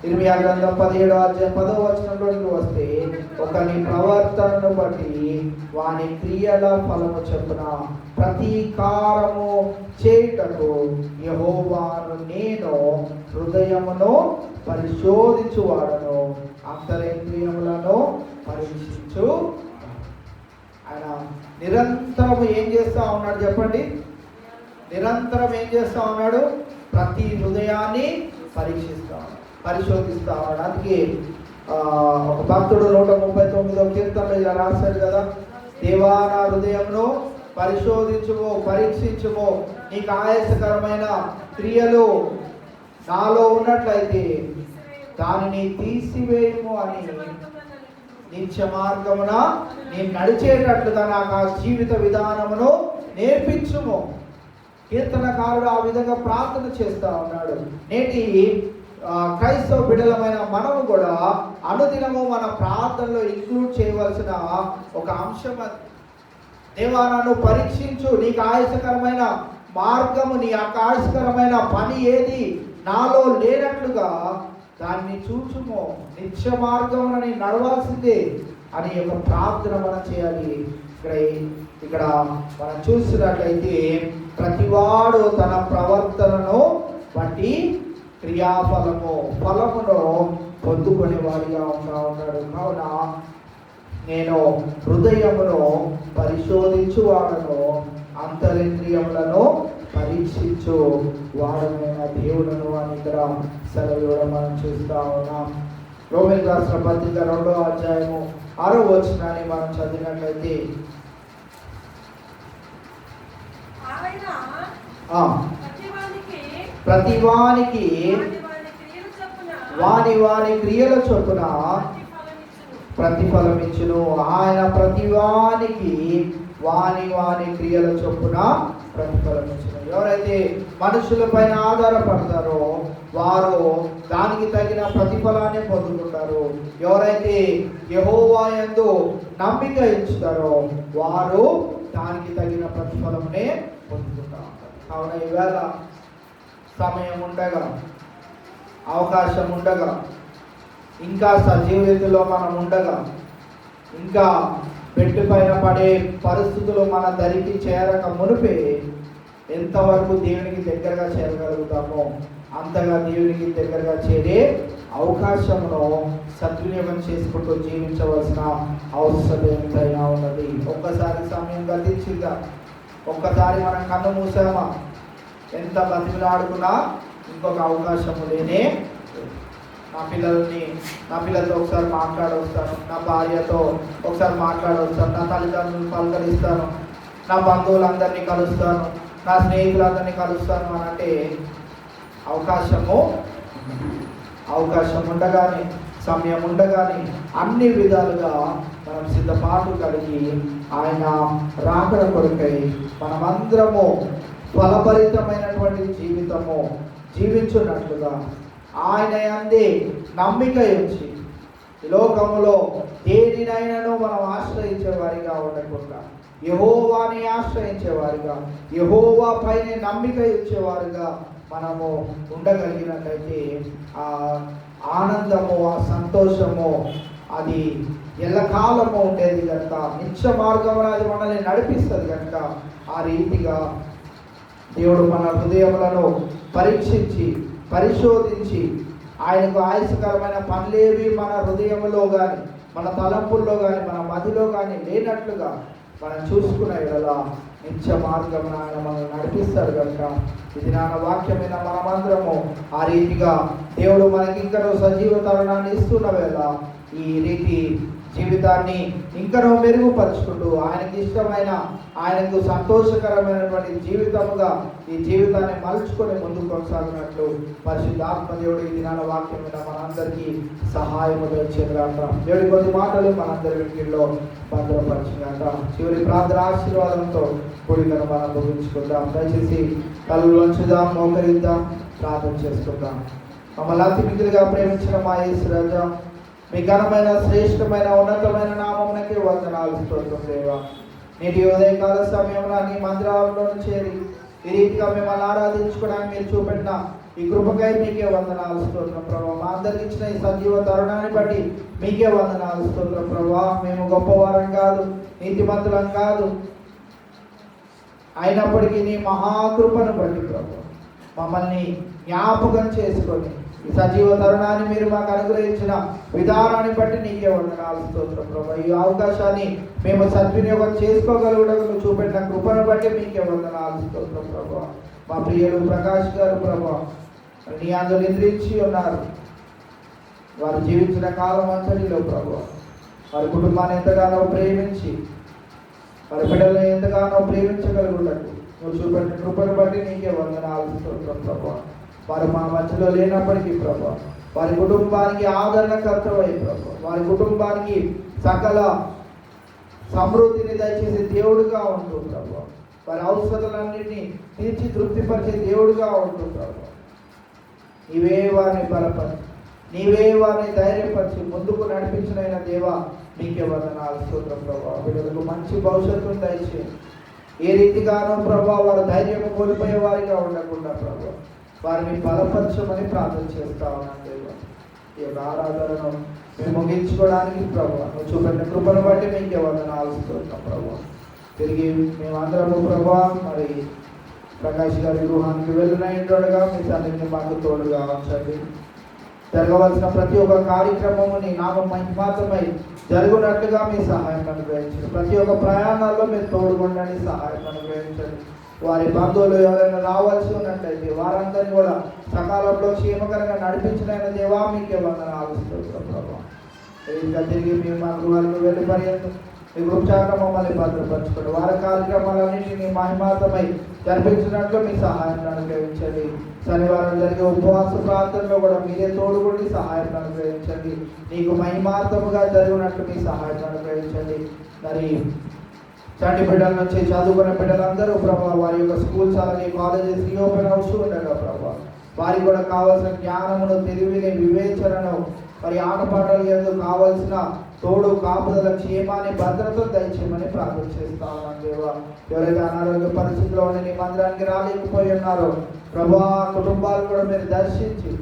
ఇర్మియా గ్రంథం 17వ అధ్యాయం 10వ వచనంలోనికి వస్తే, ఒకని ప్రవర్తనను బట్టి వాని క్రియల ఫలము చొప్పున ప్రతీకారము చేయుటకు యెహోవాను నేను హృదయమును పరిశోధించువాడను, అంతరింద్రియములను పరీక్షించు. ఆయన నిరంతరం ఏం చేస్తా ఉన్నాడు చెప్పండి? నిరంతరం ఏం చేస్తా ఉన్నాడు? ప్రతి హృదయాన్ని పరిశోధిస్తా ఉన్నాడు. అందుకే ఒక భక్తుడు 139వ కీర్తనలో ఇలా రాశాడు కదా, దేవా నా హృదయంను పరిశోధించుము, పరీక్షించుము, నీకు ఆయాసకరమైన క్రియలు నాలో ఉన్నట్లయితే దానిని తీసివేయము అని నిత్య మార్గమున నేను నడిచేటట్లుగా నాకు ఆ జీవిత విధానమును నేర్పించుము. కీర్తనకారుడు ఆ విధంగా ప్రార్థన చేస్తా ఉన్నాడు. నేటి క్రైస్తవ బిడ్డలమైన మనము కూడా అనుదినము మన ప్రార్థనలో ఇంక్లూడ్ చేయవలసిన ఒక అంశం అది. దేవా నన్ను పరీక్షించు, నీకు ఆయాసకరమైన మార్గము, నీ ఆయాసకరమైన పని ఏది నాలో లేనట్లుగా దాన్ని చూచుము, నిత్య మార్గమునని నడవాల్సిందే అని ఒక ప్రార్థన మనం చేయాలి. ఇక్కడ మనం చూసినట్లయితే ప్రతివాడు తన ప్రవర్తనను బట్టి ఫలమును పొందుకునే వాడిగా ఉన్నాడు. కావున నేను హృదయమును పరిశోధించువాడను, అంతరింద్రియములను పరీక్షించు వాడమైన దేవుడను అని ఇక్కడ సెలవు మనం చూస్తా ఉన్నాం. రోమీయులకు రాసిన పత్రిక 2వ అధ్యాయము 6వ వచనాన్ని మనం చదివినట్లయితే, ప్రతివానికి వాని క్రియల చొప్పున ప్రతిఫలం ఇచ్చును. ఆయన ప్రతివానికి వాని క్రియల చొప్పున ప్రతిఫలం ఇచ్చును. ఎవరైతే మనుషుల పైన ఆధారపడతారో వారు దానికి తగిన ప్రతిఫలాన్ని పొందుకుంటారు. ఎవరైతే యెహోవా యందు నమ్మిక ఇచ్చుతారో వారు దానికి తగిన ప్రతిఫలంనే పొందుకుంటారు. కావున ఈవేళ సమయం ఉండగా, అవకాశం ఉండగా, ఇంకా సజీవ రీతిలో మనం ఉండగా, ఇంకా బెడ్ పైన పడే పరిస్థితులు మన దరికి చేరక మునిపే ఎంతవరకు దేవునికి దగ్గరగా చేరగలుగుతామో అంతగా దేవునికి దగ్గరగా చేరే అవకాశమును సద్వినియోగం చేసుకుంటూ జీవించవలసిన అవసరం ఎంతైనా ఉన్నది. ఒక్కసారి సమయం గతించిందా, ఒక్కసారి మనం కన్ను మూసామా, ఎంత బతిమిలాడుకున్నా ఇంకొక అవకాశము లేనే. నా పిల్లలతో ఒకసారి మాట్లాడొస్తాను, నా భార్యతో ఒకసారి మాట్లాడొస్తాను, నా తల్లిదండ్రులను పలకరిస్తాను, నా బంధువులందరినీ కలుస్తాను, నా స్నేహితులందరినీ కలుస్తాను అని అంటే అవకాశం ఉండగానే, సమయం ఉండగానే అన్ని విధాలుగా మనం సిద్ధపాటు కలిగి ఆయన రాకడ కొరకై మనమందరము ఫలభరితమైనటువంటి జీవితము జీవించున్నట్లుగా ఆయన అందే నమ్మిక ఉంచి ఈ లోకములో దేనినైనాను మనం ఆశ్రయించే వారిగా ఉండకుండా యెహోవాని ఆశ్రయించేవారుగా, యెహోవా పైన నమ్మిక ఇచ్చేవారుగా మనము ఉండగలిగినట్లయితే ఆ ఆనందము, ఆ సంతోషము అది ఎల్లకాలము ఉండేది కనుక, నిత్య మార్గంలో అది మనల్ని నడిపిస్తుంది కనుక, ఆ రీతిగా దేవుడు మన హృదయములను పరీక్షించి పరిశోధించి ఆయనకు ఆయాసకరమైన పనులేవి మన హృదయంలో కానీ, మన తలంపుల్లో కానీ, మన మదిలో కానీ లేనట్లుగా మనం చూసుకునే కదా నిత్య మార్గమున ఆయన మనల్ని నడిపిస్తాడు కనుక, ఇది నా వాక్యమైన మనమందరము ఆ రీతిగా దేవుడు మనకి ఇంకా సజీవ తరుణాన్ని ఇస్తున్న వేళ ఈ రీతి జీవితాన్ని ఇంకా మెరుగుపరుచుకుంటూ ఆయనకి ఇష్టమైన, ఆయనకు సంతోషకరమైనటువంటి జీవితముగా ఈ జీవితాన్ని మలుచుకొని ముందుకు కొనసాగినట్లు పరిశుద్ధాత్మ దేవుడు ఈ దినాల వాక్యం మీద మనందరికీ సహాయము దయచేయగలట. దేవుడి కొద్ది మాటలు మనందరి వీటిలో భద్రపరచుగాక. చివరి ప్రార్థన ఆశీర్వాదంతో కూడికను మనం ముగించుకుందాం. దయచేసి కళ్ళు వంచుదాం, మోకరిద్దాం, ప్రార్థన చేసుకుందాం. మమ్మల్ని అతి మిగిలిగా ప్రేమించిన మా యేసు రాజా, మీ ఘనమైన, శ్రేష్టమైన, ఉన్నతమైన నామమునకి వందనాలు స్తోత్రం దేవా. నేటి ఉదయకాల సమయంలో నీ మందిరంలో చేరి ఈ రీతిగా మిమ్మల్ని ఆరాధించుకోవడానికి మీరు చూపెట్టిన ఈ కృపకై మీకే వందనాలు స్తోత్రం ప్రభావ. మా అందరికి ఇచ్చిన ఈ సజీవ తరుణాన్ని బట్టి మీకే వందనాలు స్తోత్రం ప్రభావ. మేము గొప్పవారం కాదు, నీతిమంతులం కాదు, అయినప్పటికీ నీ మహాకృపను బట్టి ప్రభావ మమ్మల్ని జ్ఞాపకం చేసుకొని ఈ సజీవ తరుణాన్ని మీరు మాకు అనుగ్రహించిన విధానాన్ని బట్టి నీకే వందనాలు స్తోత్రం ప్రభా. ఈ అవకాశాన్ని మేము సద్వినియోగం చేసుకోగలుగుటకు చూపెట్టిన కృపను బట్టి మీకే వందనాలు స్తోత్రం ప్రభా. మా ప్రియుడు ప్రకాష్ గారు ప్రభా, నీ అందరూ నిద్రించి ఉన్నారు. వారు జీవించిన కాలం అంతటిలో ప్రభా వారి కుటుంబాన్ని ఎంతగానో ప్రేమించి వారి బిడ్డలను ఎంతగానో ప్రేమించగలుగుటకు నువ్వు చూపెట్టిన కృపను బట్టి నీకే వందనాలు స్తోత్రం ప్రభా. వారు మా మధ్యలో లేనప్పటికీ ప్రభా వారి కుటుంబానికి ఆదరణకర్తవై ప్రభా వారి కుటుంబానికి సకల సమృద్ధిని దయచేసే దేవుడుగా ఉంటూ ప్రభా వారి అవసరాలన్నింటినీ తీర్చి తృప్తిపరిచే దేవుడుగా ఉంటూ ప్రభా నీవే వారిని బలపరిచి, నీవే వారిని ధైర్యపరిచి ముందుకు నడిపించిన దేవా నీకే వందనాలు స్తోత్రం ప్రభా. వీళ్ళకు మంచి భవిష్యత్తును దయచేయండి. ఏ రీతిగానో ప్రభా వారు ధైర్యం కోల్పోయే వారిగా ఉండకుండా ప్రభా వారిని బలపరచమని ప్రార్థన చేస్తా ఉన్నాను దేవా. ఈ యొక్క ఆరాధనను మేము ముగించుకోవడానికి ప్రభా నువ్వు చూపెట్టిన కృపను బట్టి మీకే వందనాలు స్తోత్రం ప్రభా. తిరిగి మేమందరము ప్రభా మరి ప్రకాష్ గారి గృహానికి వెళ్ళినట్టుగా మీ తండ్రిని మాకు తోడుగా ఉంచండి. జరగవలసిన ప్రతి ఒక్క కార్యక్రమము నీ నామం మహిమాతమై జరుగునట్లుగా మీ సహాయం అనుగ్రహించండి. ప్రతి ఒక్క ప్రయాణాల్లో మీరు తోడుగుండండి, సహాయం అనుగ్రహించండి. వారి బంధువులు ఎవరైనా రావాల్సి ఉన్నట్లయితే వారందరినీ కూడా సకాలంలో క్షేమకరంగా నడిపించిన దేవా మీకే వందనాలు స్తోత్రం ప్రభా. ఇంకా తిరిగి మేము మా గృహాలకు వెళ్ళి పర్యంతం ఈ వృక్షాక మమ్మల్ని భద్రపరచుకోండి. వారి కార్యక్రమాలన్నింటినీ మహిమాతమై జరిపించినట్లు మీ సహాయం అనుగ్రహించండి. శనివారం జరిగే ఉపవాస ప్రార్థనలో కూడా మీరే తోడుగుండి సహాయం అనుగ్రహించండి. నీకు మహిమార్థముగా జరిగినట్లు మీ సహాయం అనుగ్రహించండి. మరి చంటి బిడ్డల నుంచి చదువుకున్న బిడ్డలందరూ ప్రభావ వారి యొక్క స్కూల్స్ అలాగే కాలేజెస్ రీఓపెన్ అవుతూ ఉండగా ప్రభావ వారికి కూడా కావాల్సిన జ్ఞానమును, తెలివిని, వివేచనను, మరి ఆటపాటలు ఎందుకు కావాల్సిన తోడు కాపుదల, క్షేమాన్ని, భద్రతను దయచేయమని ప్రార్థన చేస్తా ఉన్నాను దేవా. ఎవరైతే అనారోగ్య పరిస్థితిలో ఉండి నీ మందిరానికి రాలేకపోయి ఉన్నారో ప్రభా కుటుంబాలు కూడా మీరు దర్శించి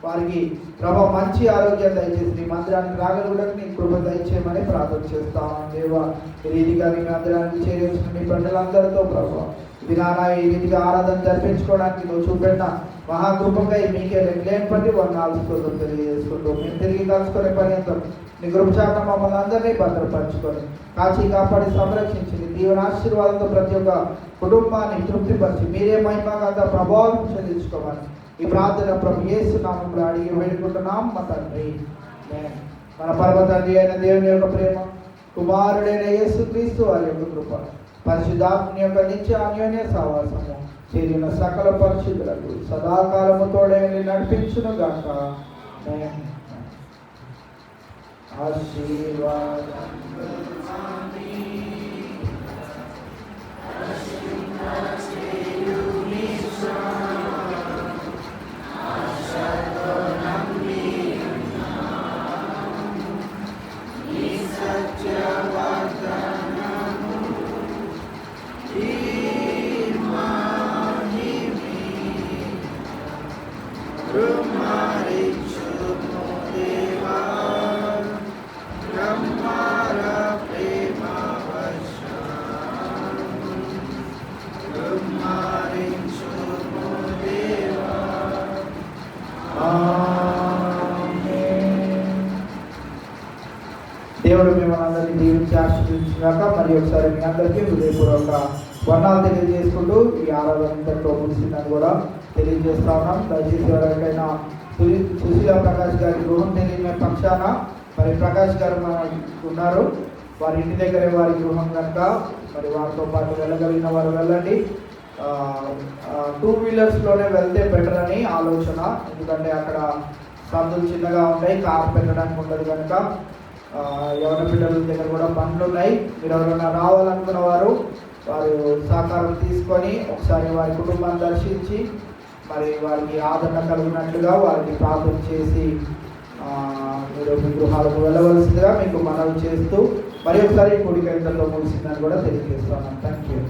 వారికి ప్రభా మంచి ఆరోగ్యం దయచేసి నీ మందిరానికి రాగలుగుటకు నీ కృప దయచేయమని ప్రార్థన చేస్తా ఉన్నాను దేవా. ఈ రీతిగా నీ మందిరానికి చేరవలసిన నీ బిడ్డలందరితో ప్రభా ఇది నానా ఈ రీతిగా ఆరాధన జరిపించుకోవడానికి నువ్వు చూపెట్టిన మహాకృపకై మీకే లెక్కలేని బట్టి వందనాలు స్తోత్రం తెలియజేసుకుంటూ మేము తిరిగి కలుసుకునే పర్యంతం నీ కృపచాట మమ్మల్ని అందరినీ భద్రపరచుకొని కాచి కాపాడి సంరక్షించి నీ దీవెనాశీర్వాదంతో ప్రతి ఒక్క కుటుంబాన్ని తృప్తిపరిచి మీరే మహిమగంత ప్రభావం చెల్లించుకోమని ఈ ప్రార్థన ప్రభు యేసు నామములో అడిగి వేడుకుంటున్నాం మా తండ్రి. మన పరమ తండ్రి అయిన దేవుని యొక్క ప్రేమ, కుమారుడైన యేసుక్రీస్తు వారి యొక్క కృప, పరిశుద్ధాత్మ యొక్క నిత్య అన్యోన్య సహవాసము చేరిన సకల పరిశుద్ధులకు సదాకాలము తోడైంది నడిపించును గాక. ఆశీర్వాదం దేవుడు మిమ్మల్ని అందరినీ దీవించి ఆశీర్వదించాక మరి ఒకసారి మీ అందరికీ హృదయపూర్వక వర్ణాలు తెలియజేసుకుంటూ ఈ ఆరాధన ఇంతటితో ముగిసిందని కూడా తెలియజేస్తా ఉన్నాం. దయచేసి ఎవరికైనా సుశీల ప్రకాష్ గారి గృహం తెలియని పక్షాన మరి ప్రకాష్ గారు ఉన్నారు, వారి ఇంటి దగ్గరే వారి గృహం కనుక మరి వారితో పాటు వెళ్ళగలిగిన వారు వెళ్ళండి. 2 వీలర్స్లోనే వెళ్తే బెటర్ అని ఆలోచన, ఎందుకంటే అక్కడ సందులు చిన్నగా ఉంటాయి, కార్ పెట్టడానికి ఉండదు కనుక. యవన పిల్లల దగ్గర కూడా బండ్లు ఉన్నాయి. మీరు ఎవరైనా రావాలనుకున్న వారు సహకారం తీసుకొని ఒకసారి వారి కుటుంబాన్ని దర్శించి మరి వారికి ఆదరణ కలిగినట్లుగా వారికి ప్రార్థన చేసి మీరు మీ గృహాలకు వెళ్ళవలసిందిగా మీకు మనవి చేస్తూ మరి ఒకసారి కూడిక ఇంతలో ముగిసిందని కూడా తెలియజేస్తున్నాను. Thank you.